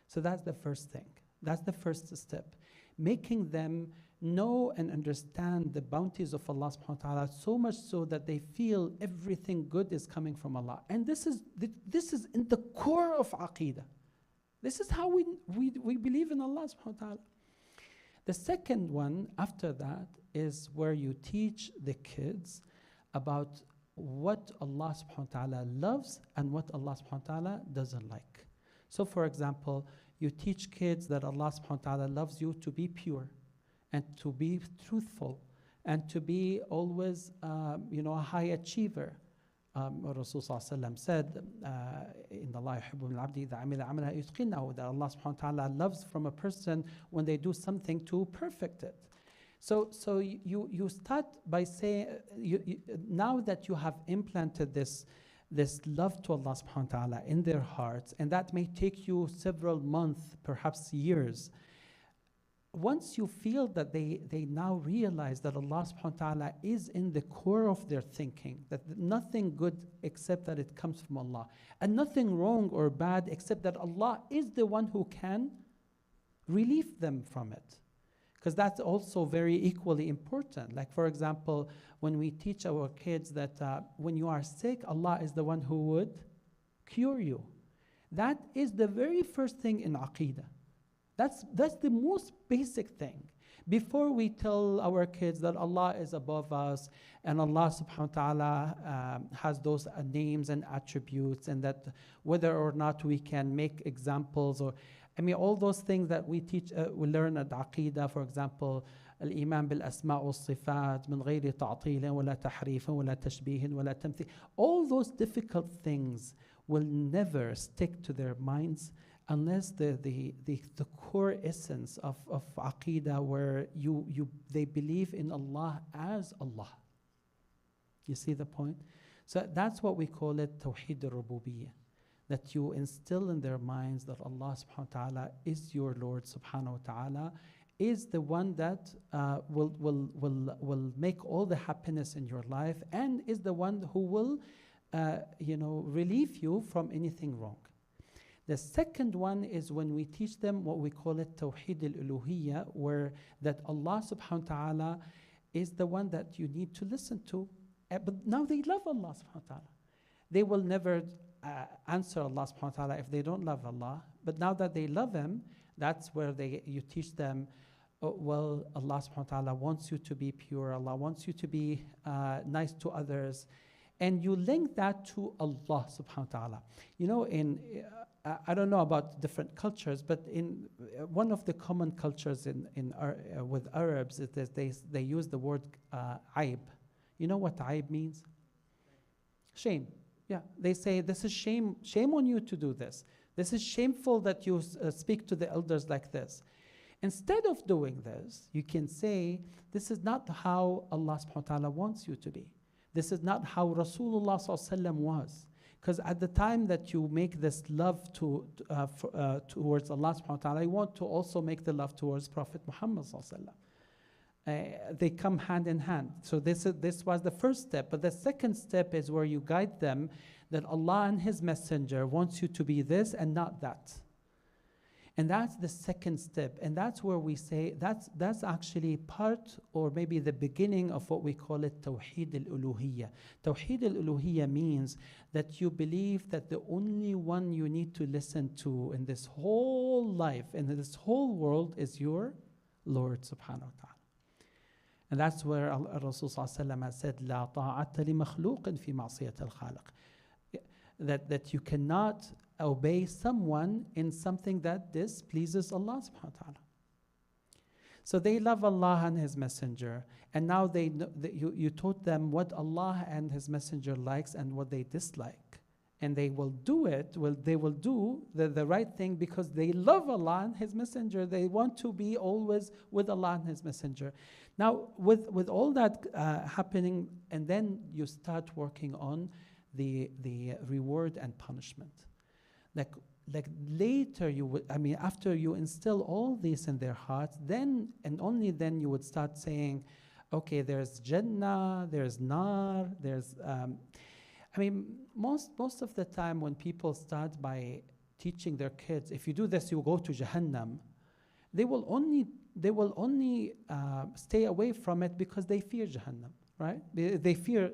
So that's the first thing. That's the first step. Making them know and understand the bounties of Allah subhanahu wa ta'ala so much so that they feel everything good is coming from Allah. And this is in the core of Aqeedah. This is how we believe in Allah subhanahu wa ta'ala. The second one after that is where you teach the kids about what Allah subhanahu wa ta'ala loves and what Allah subhanahu wa ta'ala doesn't like. So for example, you teach kids that Allah subhanahu wa ta'ala loves you to be pure and to be truthful and to be always a high achiever. Rasul sallallahu alaihi wasallam said, "Inna Allah yuhibbu min al-'abdi idha 'amila 'amalan yutqinahu," that Allah subhanahu wa ta'ala loves from a person when they do something to perfect it. So you start by saying, now that you have implanted this love to Allah subhanahu wa ta'ala in their hearts, and that may take you several months, perhaps years. Once you feel that they now realize that Allah subhanahu wa ta'ala is in the core of their thinking, that nothing good except that it comes from Allah, and nothing wrong or bad except that Allah is the one who can relieve them from it. Because that's also very equally important. Like for example, when we teach our kids that when you are sick, Allah is the one who would cure you. That is the very first thing in Aqeedah. That's the most basic thing. Before we tell our kids that Allah is above us and Allah subhanahu wa ta'ala has those names and attributes, and that whether or not we can make examples, or all those things that we teach, we learn at Aqeedah, for example, الإيمان بالأسماء والصفات من غير تعطيل ولا تحريف ولا تشبيه ولا تمثيل. All those difficult things will never stick to their minds unless the core essence of Aqeedah, where they believe in Allah as Allah. You see the point? So that's what we call it Tawheed al-Rububiyyah. That you instill in their minds that Allah subhanahu wa ta'ala is your Lord subhanahu wa ta'ala, is the one that will make all the happiness in your life, and is the one who will relieve you from anything wrong. The second one is when we teach them what we call it Tawheed al-Uluhiyyah, where that Allah subhanahu wa ta'ala is the one that you need to listen to. But now they love Allah subhanahu wa ta'ala. They will never answer Allah subhanahu wa ta'ala if they don't love Allah. But now that they love Him, that's where you teach them, Allah subhanahu wa ta'ala wants you to be pure. Allah wants you to be nice to others. And you link that to Allah subhanahu wa ta'ala. I don't know about different cultures, but in one of the common cultures with Arabs is that they use the word aib. You know what aib means? Shame. Yeah, they say this is shame on you to do this. This is shameful that you speak to the elders like this. Instead of doing this, you can say, this is not how Allah subhanahu wa ta'ala wants you to be. This is not how Rasulullah sallallahu alaihi wasallam was. Because at the time that you make this love towards Allah subhanahu wa ta'ala, you want to also make the love towards Prophet Muhammad sallallahu alaihi wasallam. They come hand in hand. So this was the first step. But the second step is where you guide them that Allah and His Messenger wants you to be this and not that. And that's the second step. And that's where we say that's actually part, or maybe the beginning of what we call it Tawheed al-Uluhiyyah. Tawheed al-Uluhiyyah means that you believe that the only one you need to listen to in this whole life and in this whole world is your Lord subhanahu wa ta'ala. And that's where Rasul sallallahu alaihi wasallam has said, لا طاعة لمخلوق في معصية الخالق. That you cannot obey someone in something that displeases Allah subhanahu wa ta'ala. So they love Allah and His Messenger, and now you taught them what Allah and His Messenger likes and what they dislike, and they will do it. They will do the right thing because they love Allah and His Messenger. They want to be always with Allah and His Messenger. Now, with all that happening, and then you start working on the reward and punishment. Like later you would, after you instill all this in their hearts, then and only then you would start saying, okay, there's Jannah, there's Nar, there's, most of the time when people start by teaching their kids, if you do this, you go to Jahannam, they will only stay away from it because they fear Jahannam, right? They fear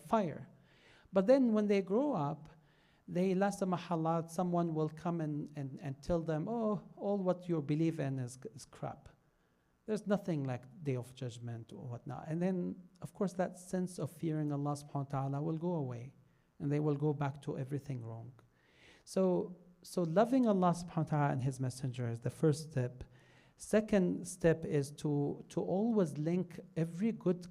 fire. But then when they grow up, la samahallah, someone will come and tell them, oh, all what you believe in is crap. There's nothing like Day of Judgment or whatnot. And then, of course, that sense of fearing Allah subhanahu wa ta'ala will go away. And they will go back to everything wrong. So loving Allah subhanahu wa ta'ala and His Messenger is the first step. Second step is to always link every good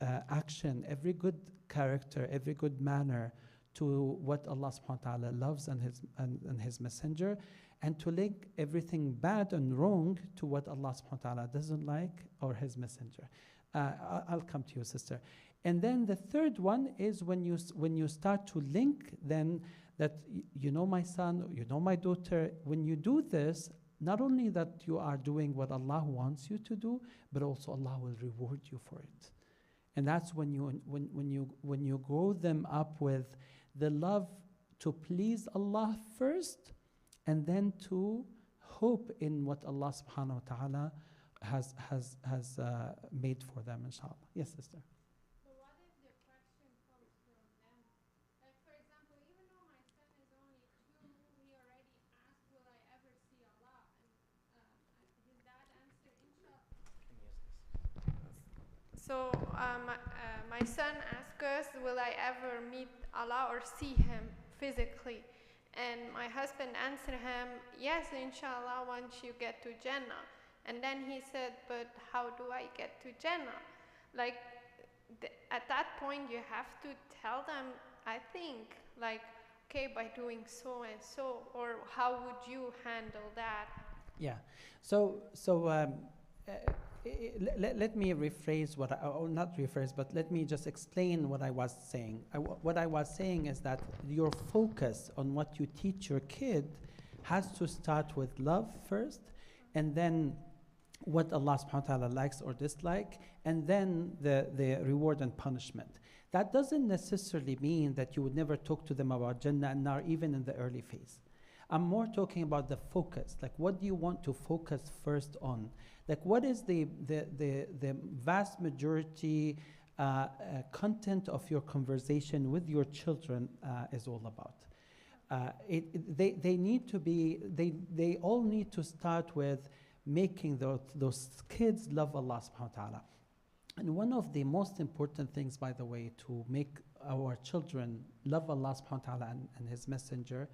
action, every good character, every good manner to what Allah subhanahu wa ta'ala loves and His Messenger, and to link everything bad and wrong to what Allah subhanahu wa ta'ala doesn't like or His Messenger. I'll come to you, sister. And then the third one is when you start to link then that you know my son, you know my daughter, when you do this, not only that you are doing what Allah wants you to do, but also Allah will reward you for it. And that's when you grow them up with the love to please Allah first, and then to hope in what Allah subhanahu wa ta'ala has made for them, inshallah. Yes, sister. So what if the question comes from them? Like, for example, even though my son is only 2, he already asked, will I ever see Allah? And his dad answered, inshallah. So my son asked us, will I ever meet Allah or see Him physically? And my husband answered him, yes, inshallah, once you get to Jannah. And then he said, but how do I get to Jannah? Like, at that point, you have to tell them, I think, like, okay, by doing so and so, or how would you handle that? Yeah. Let me rephrase but let me just explain what I was saying. What I was saying is that your focus on what you teach your kid has to start with love first, and then what Allah subhanahu wa ta'ala likes or dislike, and then the reward and punishment. That doesn't necessarily mean that you would never talk to them about Jannah and Nar even in the early phase. I'm more talking about the focus. Like, what do you want to focus first on? Like, what is the vast majority content of your conversation with your children is all about? They all need to start with making those kids love Allah subhanahu wa ta'ala. And one of the most important things, by the way, to make our children love Allah subhanahu wa ta'ala and His Messenger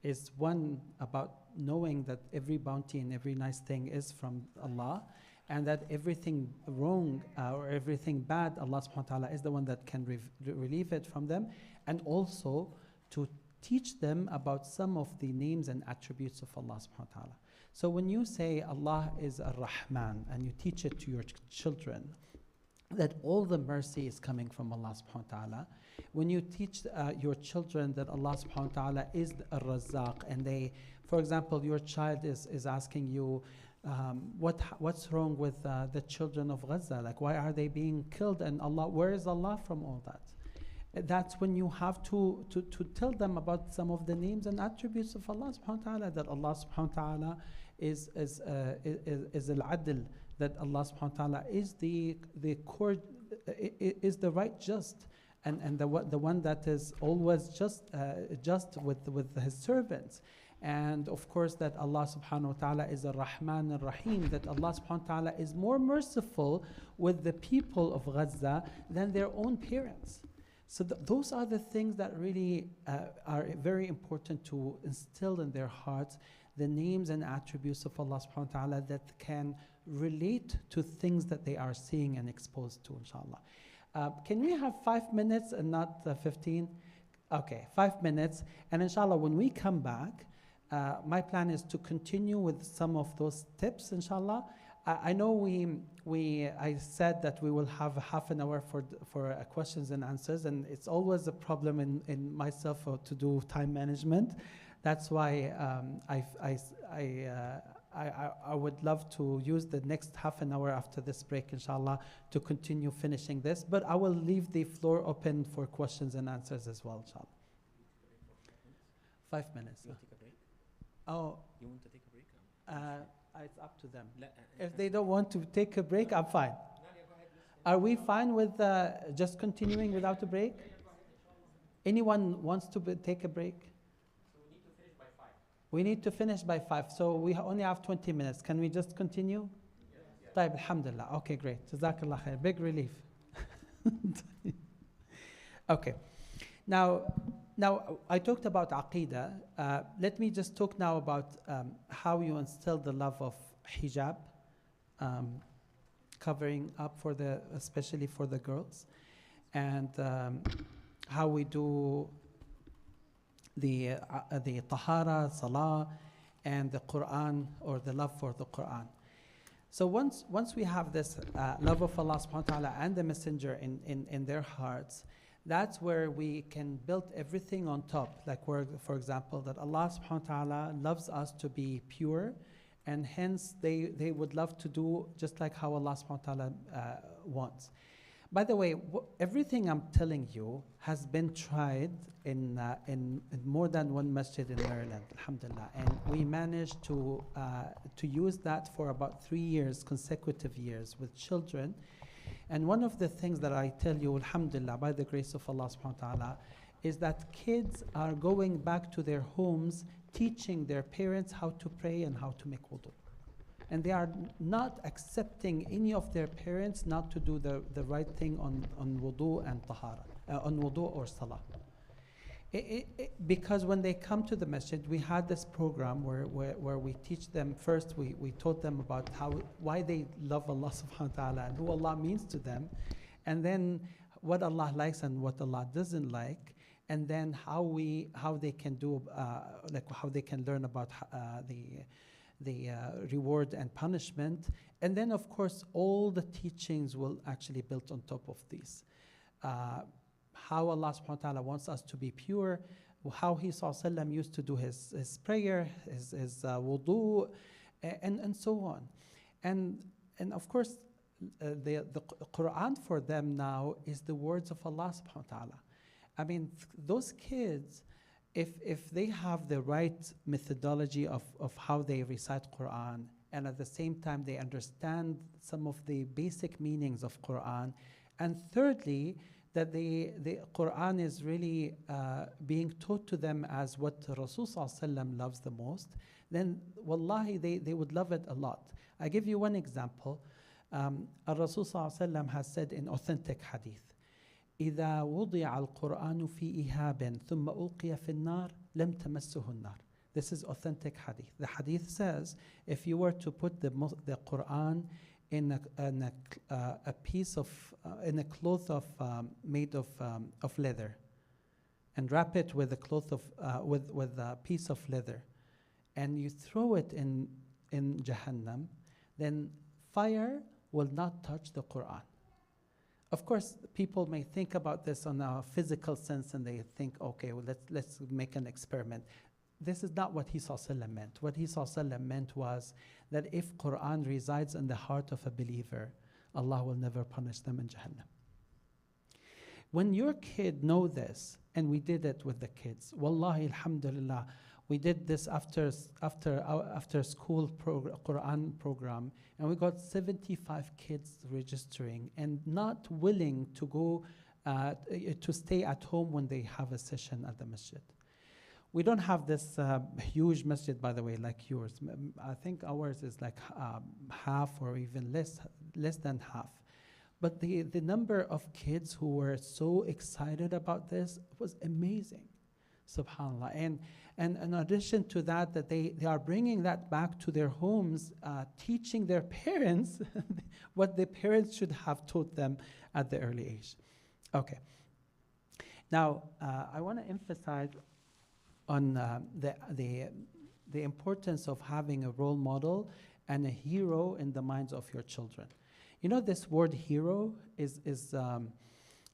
is one about knowing that every bounty and every nice thing is from Allah, and that everything wrong or everything bad, Allah subhanahu wa ta'ala is the one that can relieve it from them, and also to teach them about some of the names and attributes of Allah subhanahu wa ta'ala. So when you say Allah is Ar-Rahman and you teach it to your children, that all the mercy is coming from Allah subhanahu wa ta'ala. When you teach your children that Allah subhanahu wa ta'ala is Ar-Razzaq, and they, for example, your child is asking you, what's wrong with the children of Gaza? Like, why are they being killed? And Allah, where is Allah from all that? That's when you have to tell them about some of the names and attributes of Allah subhanahu wa ta'ala, that Allah subhanahu wa ta'ala is al-adl, that Allah subhanahu wa ta'ala is the core, is the right just, and the one that is always just with His servants. And of course that Allah subhanahu wa ta'ala is Ar-Rahman Ar-Rahim, that Allah subhanahu wa ta'ala is more merciful with the people of Gaza than their own parents. So those are the things that really are very important to instill in their hearts, the names and attributes of Allah subhanahu wa ta'ala that can relate to things that they are seeing and exposed to, inshallah. Can we have 5 minutes and not 15? Okay, 5 minutes. And inshallah, when we come back, my plan is to continue with some of those tips, inshallah. I know I said that we will have half an hour for questions and answers, and it's always a problem in myself to do time management. That's why I would love to use the next half an hour after this break, inshallah, to continue finishing this. But I will leave the floor open for questions and answers as well, inshallah. 5 minutes. You want to take a break? Oh, You want to take a break? it's up to them. If they don't want to take a break, I'm fine. Nadia, go ahead. Are we fine with just continuing without a break? Anyone wants to take a break? So we need to finish by 5. We need to finish by 5, so we only have 20 minutes. Can we just continue? Yes. طيب, alhamdulillah. Okay, great. Jazakallah khair. Big relief. Okay. Now, I talked about Aqidah. Let me just talk now about how you instill the love of hijab, covering up especially for the girls, and how we do the tahara, salah, and the Quran, or the love for the Quran. So once we have this love of Allah subhanahu wa ta'ala and the Messenger in their hearts, that's where we can build everything on top. Like, for example, that Allah subhanahu wa ta'ala loves us to be pure, and hence they would love to do just like how Allah subhanahu wa ta'ala wants. By the way, everything I'm telling you has been tried in more than one masjid in Maryland, alhamdulillah. And we managed to use that for about 3 years, consecutive years, with children. And one of the things that I tell you, alhamdulillah, by the grace of Allah subhanahu wa ta'ala, is that kids are going back to their homes, teaching their parents how to pray and how to make wudu. And they are not accepting any of their parents not to do the right thing on wudu and tahara, on wudu or salah. Because when they come to the masjid, we had this program where we teach them. First, we taught them about why they love Allah subhanahu wa ta'ala and who Allah means to them, and then what Allah likes and what Allah doesn't like, and then how they can do how they can learn about the reward and punishment. And then, of course, all the teachings will actually build on top of these. How Allah subhanahu wa ta'ala wants us to be pure, how He sallallahu used to do his prayer, his wudu, and so on. And of course, the Quran for them now is the words of Allah subhanahu wa ta'ala. I mean, those kids, if they have the right methodology of how they recite Quran, and at the same time they understand some of the basic meanings of Quran, and thirdly, that the Quran is really being taught to them as what Rasul sallallahu alaihi wasallam loves the most, then wallahi they would love it a lot. I give you one example. Rasul sallallahu alaihi wasallam has said in authentic hadith, إذا وضع القرآن في إهاب ثم ألقي في النار لم تمسه النار. This is authentic hadith. The hadith says, if you were to put the Quran in a piece of in a cloth made of leather, and wrap it with a cloth of with a piece of leather, and you throw it in Jahannam, then fire will not touch the Quran. Of course, people may think about this on a physical sense, and they think, okay, well, let's make an experiment. This is not what He ﷺ meant. What He ﷺ meant was that if Quran resides in the heart of a believer, Allah will never punish them in Jahannam. When your kid know this, and we did it with the kids, wallahi, alhamdulillah, we did this after school Quran program, and we got 75 kids registering and not willing to go to stay at home when they have a session at the masjid. We don't have this huge masjid, by the way, like yours. I think ours is like half or even less than half. But the number of kids who were so excited about this was amazing, subhanAllah. And in addition to that, that they are bringing that back to their homes, teaching their parents what the parents should have taught them at the early age. Okay. Now, I want to emphasize on the importance of having a role model and a hero in the minds of your children. You know, this word hero is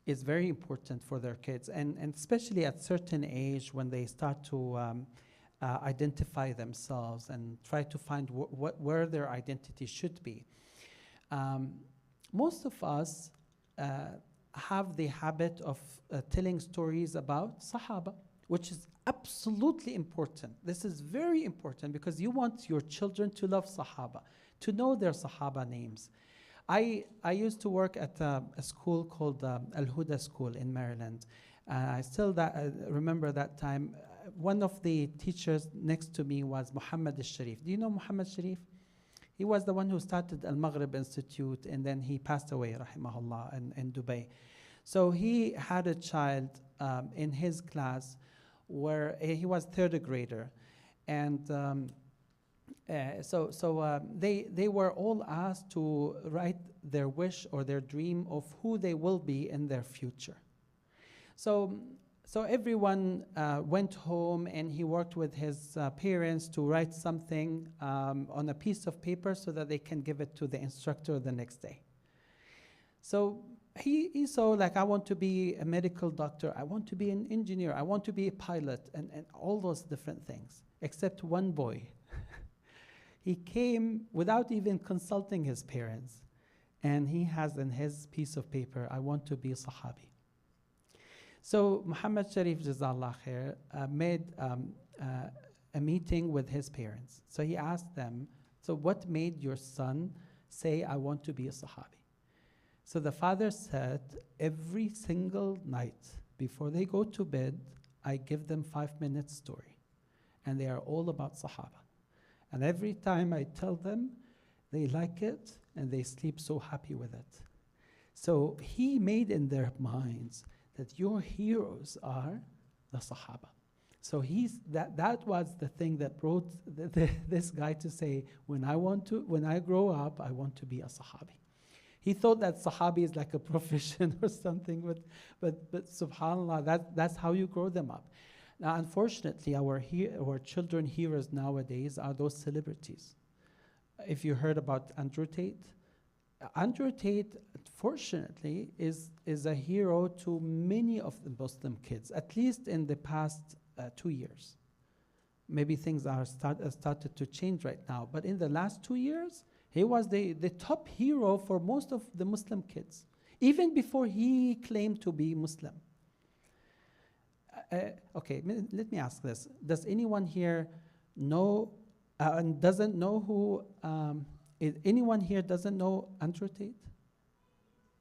very important for their kids, and especially at certain age when they start to identify themselves and try to find where their identity should be. Most of us have the habit of telling stories about Sahaba, which is absolutely important. This is very important because you want your children to love Sahaba, to know their Sahaba names. I used to work at a school called Al-Huda School in Maryland. I still remember that time. One of the teachers next to me was Muhammad al-Sharif. Do you know Muhammad Sharif? He was the one who started Al-Maghrib Institute, and then he passed away, rahimahullah, in Dubai. So he had a child in his class where he was third grader. And they were all asked to write their wish or their dream of who they will be in their future. So everyone went home, and he worked with his parents to write something on a piece of paper so that they can give it to the instructor the next day. So he saw, like, I want to be a medical doctor, I want to be an engineer, I want to be a pilot, and all those different things, except one boy. He came without even consulting his parents, and he has in his piece of paper, I want to be a Sahabi. So Muhammad Sharif, Jazallah khair, made a meeting with his parents. So he asked them, so what made your son say, I want to be a Sahabi? So the father said, every single night before they go to bed, I give them 5-minute story. And they are all about Sahaba. And every time I tell them, they like it, and they sleep so happy with it. So he made in their minds that your heroes are the Sahaba. So that was the thing that brought this guy to say, when I grow up, I want to be a Sahabi. He thought that Sahabi is like a profession or something, but subhanAllah, that's how you grow them up. Now, unfortunately, our children heroes nowadays are those celebrities. If you heard about Andrew Tate, fortunately, is a hero to many of the Muslim kids, at least in the past 2 years. Maybe things are started to change right now, but in the last 2 years, he was the top hero for most of the Muslim kids, even before he claimed to be Muslim. Okay, let me ask this. Does anyone here know and doesn't know who, anyone here doesn't know Andrew Tate?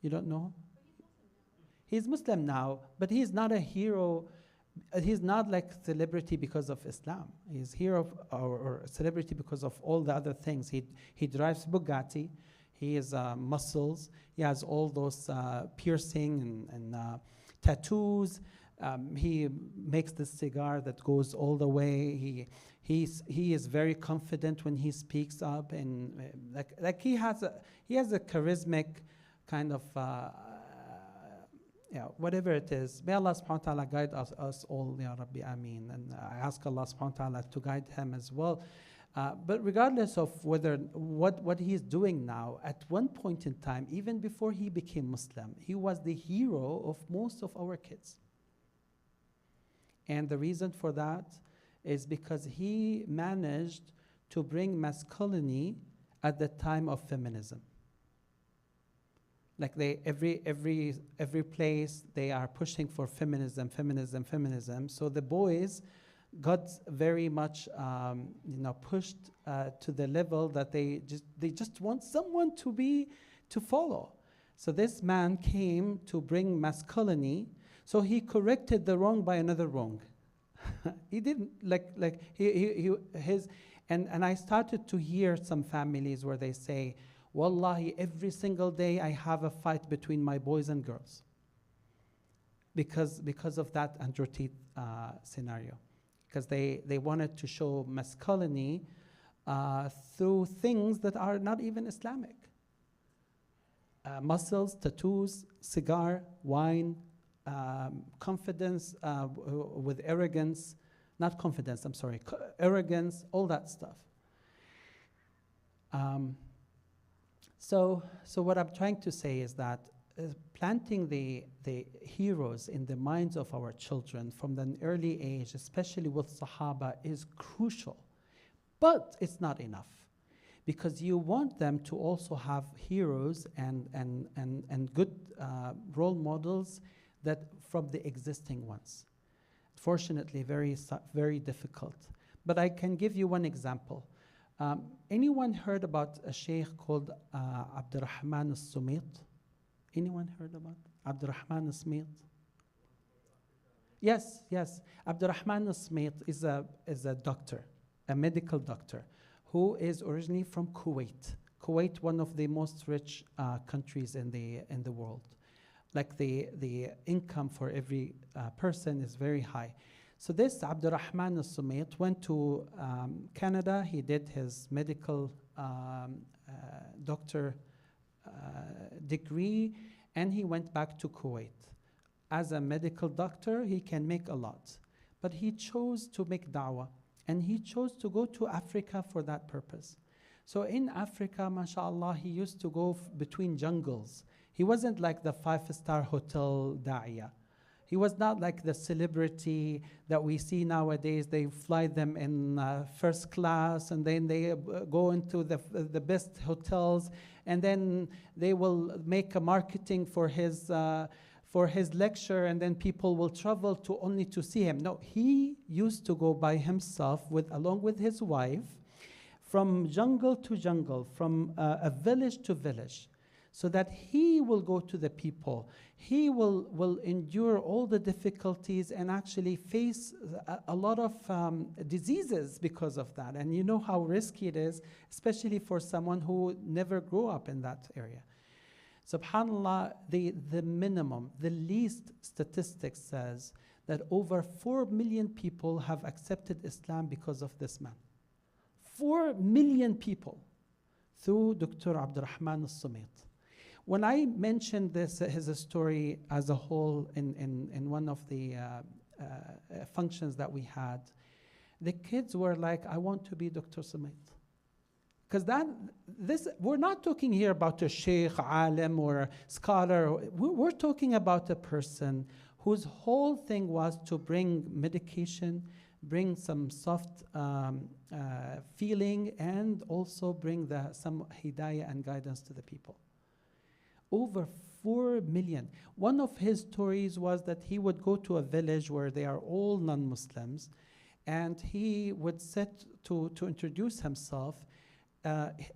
You don't know? He's Muslim now, but he's not a hero. He's not like celebrity because of Islam. He's hero or celebrity because of all the other things. He drives Bugatti. He has muscles. He has all those piercing and tattoos. He makes this cigar that goes all the way. He is very confident when he speaks up, and like he has a charismatic kind of whatever it is. May Allah subhanahu wa ta'ala guide us all, Ya Rabbi, Ameen. And I ask Allah subhanahu wa ta'ala to guide him as well. But regardless of what he's doing now, at one point in time, even before he became Muslim, he was the hero of most of our kids. And the reason for that is because he managed to bring masculinity at the time of feminism. Like every place they are pushing for feminism. So the boys got very much pushed to the level that they just want someone to follow. So this man came to bring masculinity. So he corrected the wrong by another wrong. He didn't and I started to hear some families where they say, Wallahi, every single day I have a fight between my boys and girls because of that android scenario. Because they wanted to show masculinity through things that are not even Islamic. Muscles, tattoos, cigar, wine, confidence with arrogance, not confidence, I'm sorry, arrogance, all that stuff. So what I'm trying to say is that planting the heroes in the minds of our children from an early age, especially with Sahaba, is crucial. But it's not enough, because you want them to also have heroes and good role models that from the existing ones. Fortunately, very difficult. But I can give you one example. Anyone heard about a sheikh called Abdurahman al-Sumit? Anyone heard about Abdurahman al-Sumit? Yes. Abdurahman al-Sumit is a doctor, a medical doctor, who is originally from Kuwait. Kuwait, one of the most rich countries in the world. Like the income for every person is very high. So this Abdurahman al-Sumit went to Canada. He did his medical doctor degree, and he went back to Kuwait. As a medical doctor, he can make a lot. But he chose to make da'wah, and he chose to go to Africa for that purpose. So in Africa, mashallah, he used to go between jungles. He wasn't like the five-star hotel da'iyah. He was not like the celebrity that we see nowadays. They fly them in first class, and then they go into the best hotels, and then they will make a marketing for his lecture, and then people will travel to only to see him. No, he used to go by himself along with his wife from jungle to jungle, from a village to village, so that he will go to the people. He will endure all the difficulties and actually face a lot of diseases because of that. And you know how risky it is, especially for someone who never grew up in that area. SubhanAllah, the minimum, the least statistics says that over 4 million people have accepted Islam because of this man. 4 million people through Dr. Abdurahman al-Sumit. When I mentioned his story as a whole in one of the functions that we had, the kids were like, I want to be Dr. Sumit. Because we're not talking here about a sheikh, alim, or a scholar. We're talking about a person whose whole thing was to bring medication, bring some soft feeling, and also bring some hidayah and guidance to the people. Over 4 million. One of his stories was that he would go to a village where they are all non-Muslims, and he would set to introduce himself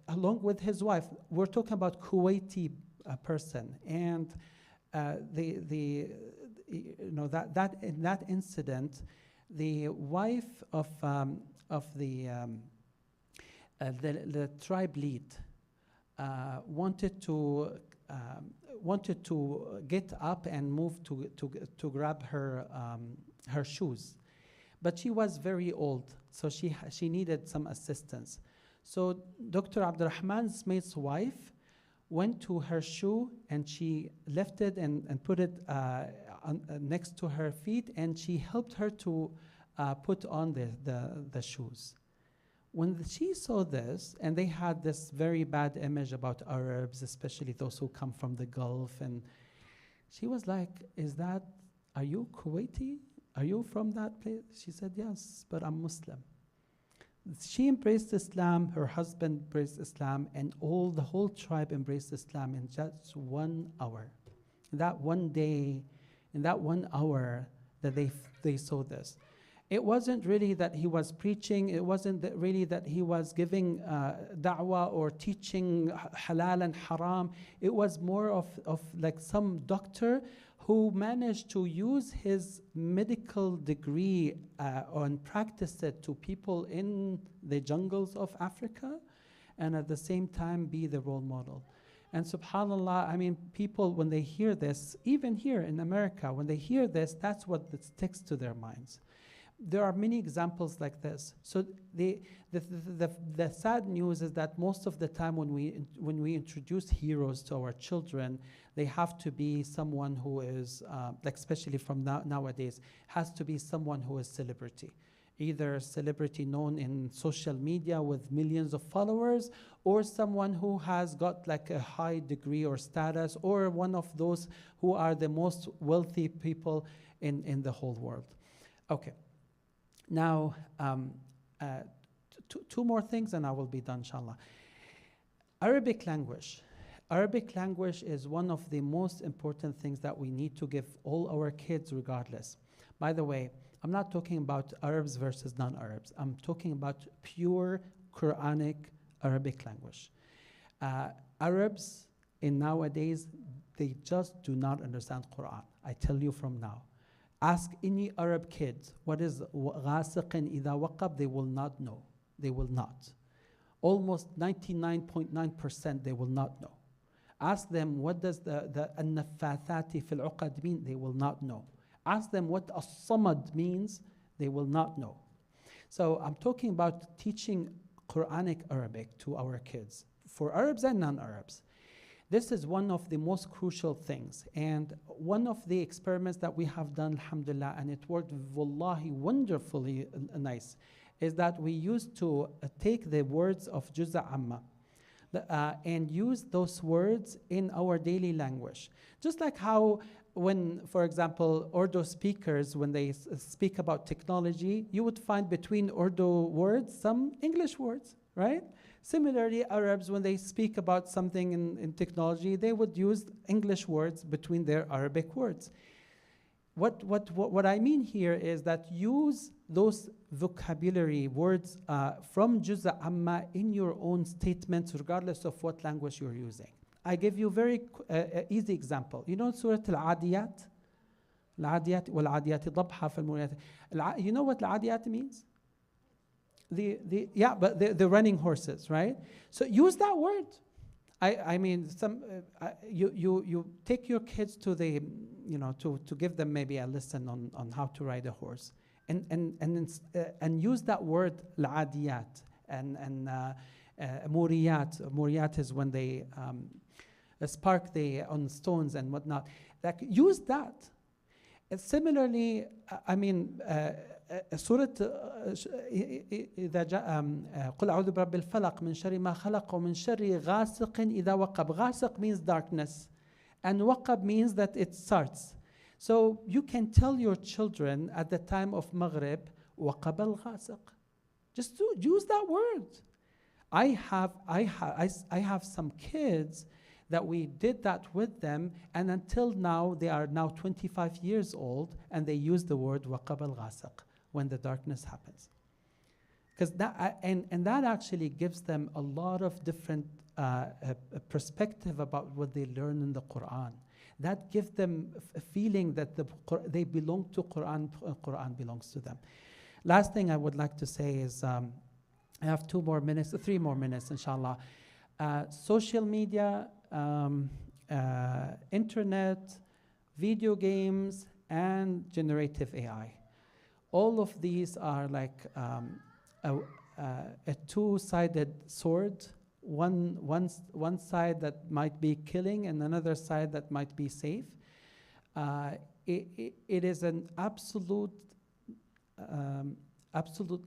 along with his wife. We're talking about Kuwaiti person, and in that incident, the wife of the tribe lead wanted to get up and move to grab her shoes, but she was very old, so she needed some assistance. So Dr. Abdurahman Sumit's wife went to her shoe, and she lifted and put it next to her feet, and she helped her to put on the shoes. When she saw this, and they had this very bad image about Arabs, especially those who come from the Gulf, and she was like, are you Kuwaiti? Are you from that place? She said, yes, but I'm Muslim. She embraced Islam, her husband embraced Islam, and the whole tribe embraced Islam in just 1 hour. That one day, in that 1 hour that they saw this. It wasn't really that he was preaching, it wasn't really that he was giving da'wah or teaching halal and haram. It was more of like some doctor who managed to use his medical degree and practice it to people in the jungles of Africa, and at the same time be the role model. And subhanallah, I mean, people, when they hear this, even here in America, when they hear this, that's what sticks to their minds. There are many examples like this. So the sad news is that most of the time when we introduce heroes to our children, they have to be someone who is, like especially from nowadays, has to be someone who is celebrity. Either a celebrity known in social media with millions of followers, or someone who has got like a high degree or status, or one of those who are the most wealthy people in the whole world. Okay. Now, two more things and I will be done, inshallah. Arabic language. Arabic language is one of the most important things that we need to give all our kids regardless. By the way, I'm not talking about Arabs versus non-Arabs. I'm talking about pure Quranic Arabic language. Arabs in nowadays, they just do not understand Quran. I tell you from now. Ask any Arab kid, what is غاسق إذا وقب, they will not know. They will not. Almost 99.9% they will not know. Ask them, what does the النفاثات في العقد mean? They will not know. Ask them what as-samad means, they will not know. So I'm talking about teaching Quranic Arabic to our kids, for Arabs and non-Arabs. This is one of the most crucial things. And one of the experiments that we have done, alhamdulillah, and it worked wallahi wonderfully nice, is that we used to take the words of Juz'a Amma and use those words in our daily language. Just like how when, for example, Urdu speakers, when they speak about technology, you would find between Urdu words some English words, right? Similarly, Arabs, when they speak about something in technology, they would use English words between their Arabic words. What I mean here is that use those vocabulary words from Juz'a Amma in your own statements, regardless of what language you're using. I give you a very easy example. You know Surah Al-Adiyat? Al-Adiyat wal-Adiyat ضبحا فالموريات. You know what Al-Adiyat means? The running horses, right? So use that word. I mean, you take your kids to the, to give them maybe a lesson on how to ride a horse, and use that word al-adiyat and muriyat. Muriyat is when they spark on stones and whatnot. Like use that. Similarly, I mean. سورة إذا جاء قل أعوذ برب الفلق من شر ما خلق ومن شر غاسق إذا وقب. غاسق means darkness, and waqab means that it starts. So you can tell your children at the time of Maghrib, وقب الغاسق. Just use that word. I have some kids that we did that with them, and until now they are now 25 years old, and they use the word وقب الغاسق when the darkness happens. Because that actually gives them a lot of different perspective about what they learn in the Quran. That gives them a feeling that they belong to Quran, Quran belongs to them. Last thing I would like to say is, I have 3 more minutes, inshallah. Social media, internet, video games, and generative AI. All of these are like a two-sided sword. One side that might be killing and another side that might be safe. It is an absolute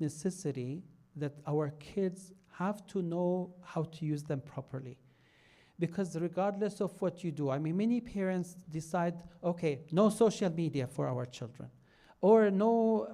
necessity that our kids have to know how to use them properly. Because regardless of what you do, I mean, many parents decide, okay, no social media for our children, or no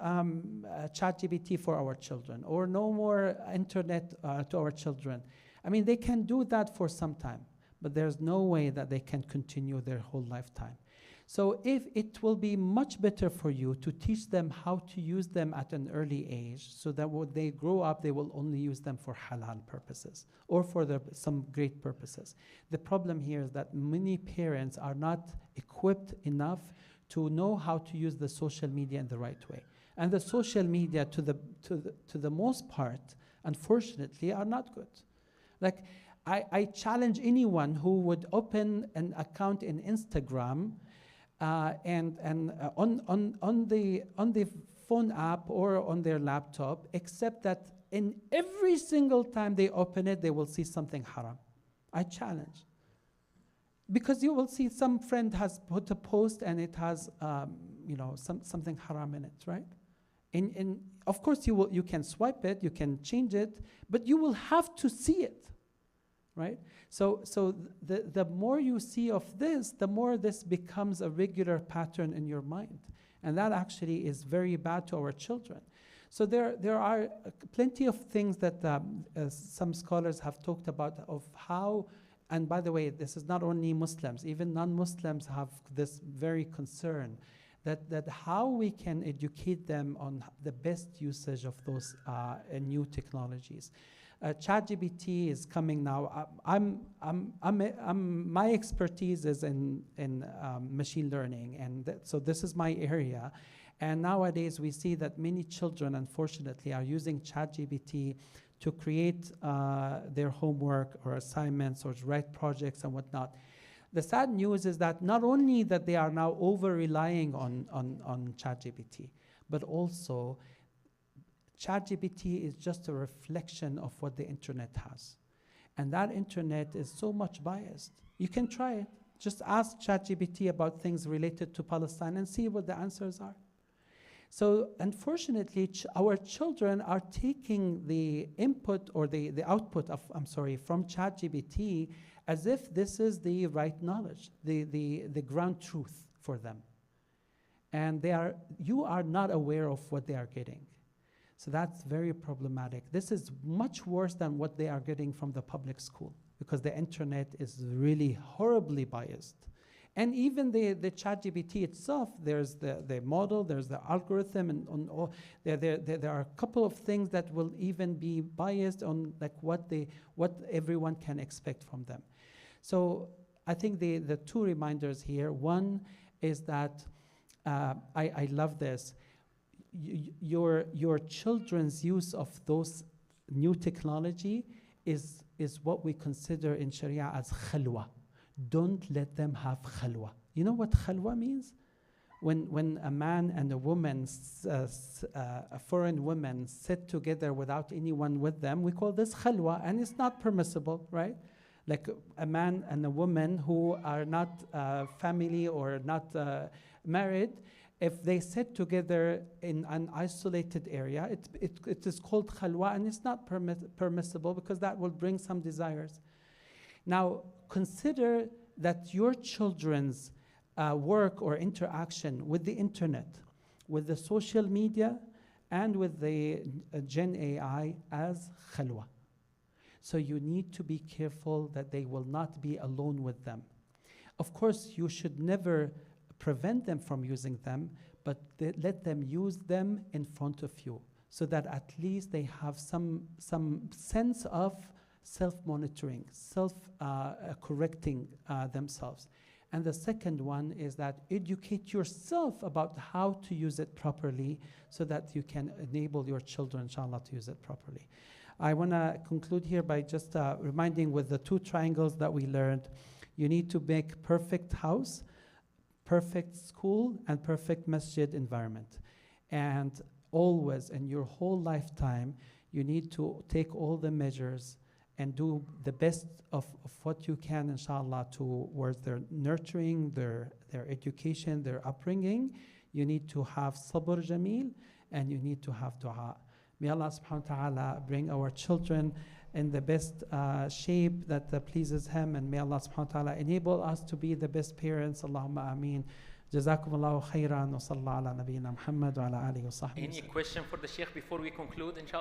ChatGPT for our children, or no more internet to our children. I mean, they can do that for some time, but there's no way that they can continue their whole lifetime. So if it will be much better for you to teach them how to use them at an early age, so that when they grow up, they will only use them for halal purposes or for some great purposes. The problem here is that many parents are not equipped enough to know how to use the social media in the right way. And the social media, to the most part, unfortunately, are not good. Like, I challenge anyone who would open an account in Instagram on the phone app or on their laptop, except that in every single time they open it, they will see something haram. I challenge. Because you will see some friend has put a post and it has something haram in it, right? And of course you can swipe it, you can change it, but you will have to see it, right? So the more you see of this, the more this becomes a regular pattern in your mind. And that actually is very bad to our children. So there are plenty of things that some scholars have talked about of how, and by the way, this is not only Muslims, even non-Muslims have this very concern that how we can educate them on the best usage of those new technologies. ChatGPT is coming now. My expertise is in machine learning, and so this is my area. And nowadays we see that many children, unfortunately, are using ChatGPT to create their homework or assignments or to write projects and whatnot. The sad news is that not only that they are now over-relying on ChatGPT, but also ChatGPT is just a reflection of what the internet has. And that internet is so much biased. You can try it. Just ask ChatGPT about things related to Palestine and see what the answers are. So unfortunately, our children are taking the input or the output from ChatGPT as if this is the right knowledge, the ground truth for them. And you are not aware of what they are getting. So that's very problematic. This is much worse than what they are getting from the public school, because the internet is really horribly biased. And even the ChatGPT itself, there's the model, there's the algorithm, and on all, there are a couple of things that will even be biased on like what everyone can expect from them. So I think the two reminders here. One is that I love this. Your children's use of those new technology is what we consider in Sharia as khalwa. Don't let them have khalwa. You know what khalwa means? When a man and a woman, a foreign woman, sit together without anyone with them, we call this khalwa, and it's not permissible, right? Like a man and a woman who are not family or not married, if they sit together in an isolated area, it is called khalwa, and it's not permissible because that will bring some desires. Now, consider that your children's work or interaction with the internet, with the social media, and with the Gen AI as khalwa. So you need to be careful that they will not be alone with them. Of course, you should never prevent them from using them, but let them use them in front of you so that at least they have some sense of self-monitoring, self-correcting themselves. And the second one is that educate yourself about how to use it properly so that you can enable your children, inshallah, to use it properly. I want to conclude here by just reminding with the two triangles that we learned. You need to make perfect house, perfect school, and perfect masjid environment. And always in your whole lifetime, you need to take all the measures and do the best of what you can, inshallah, towards their nurturing, their education, their upbringing. You need to have sabr jameel, and you need to have dua. May Allah subhanahu wa ta'ala bring our children in the best shape that pleases Him, and may Allah subhanahu wa ta'ala enable us to be the best parents. Allahumma ameen. Jazakum Allahu khairan wa sallallahu ala nabiyyina Muhammad wa ala alihi wa sahbihi. Any question for the Sheikh before we conclude, inshallah?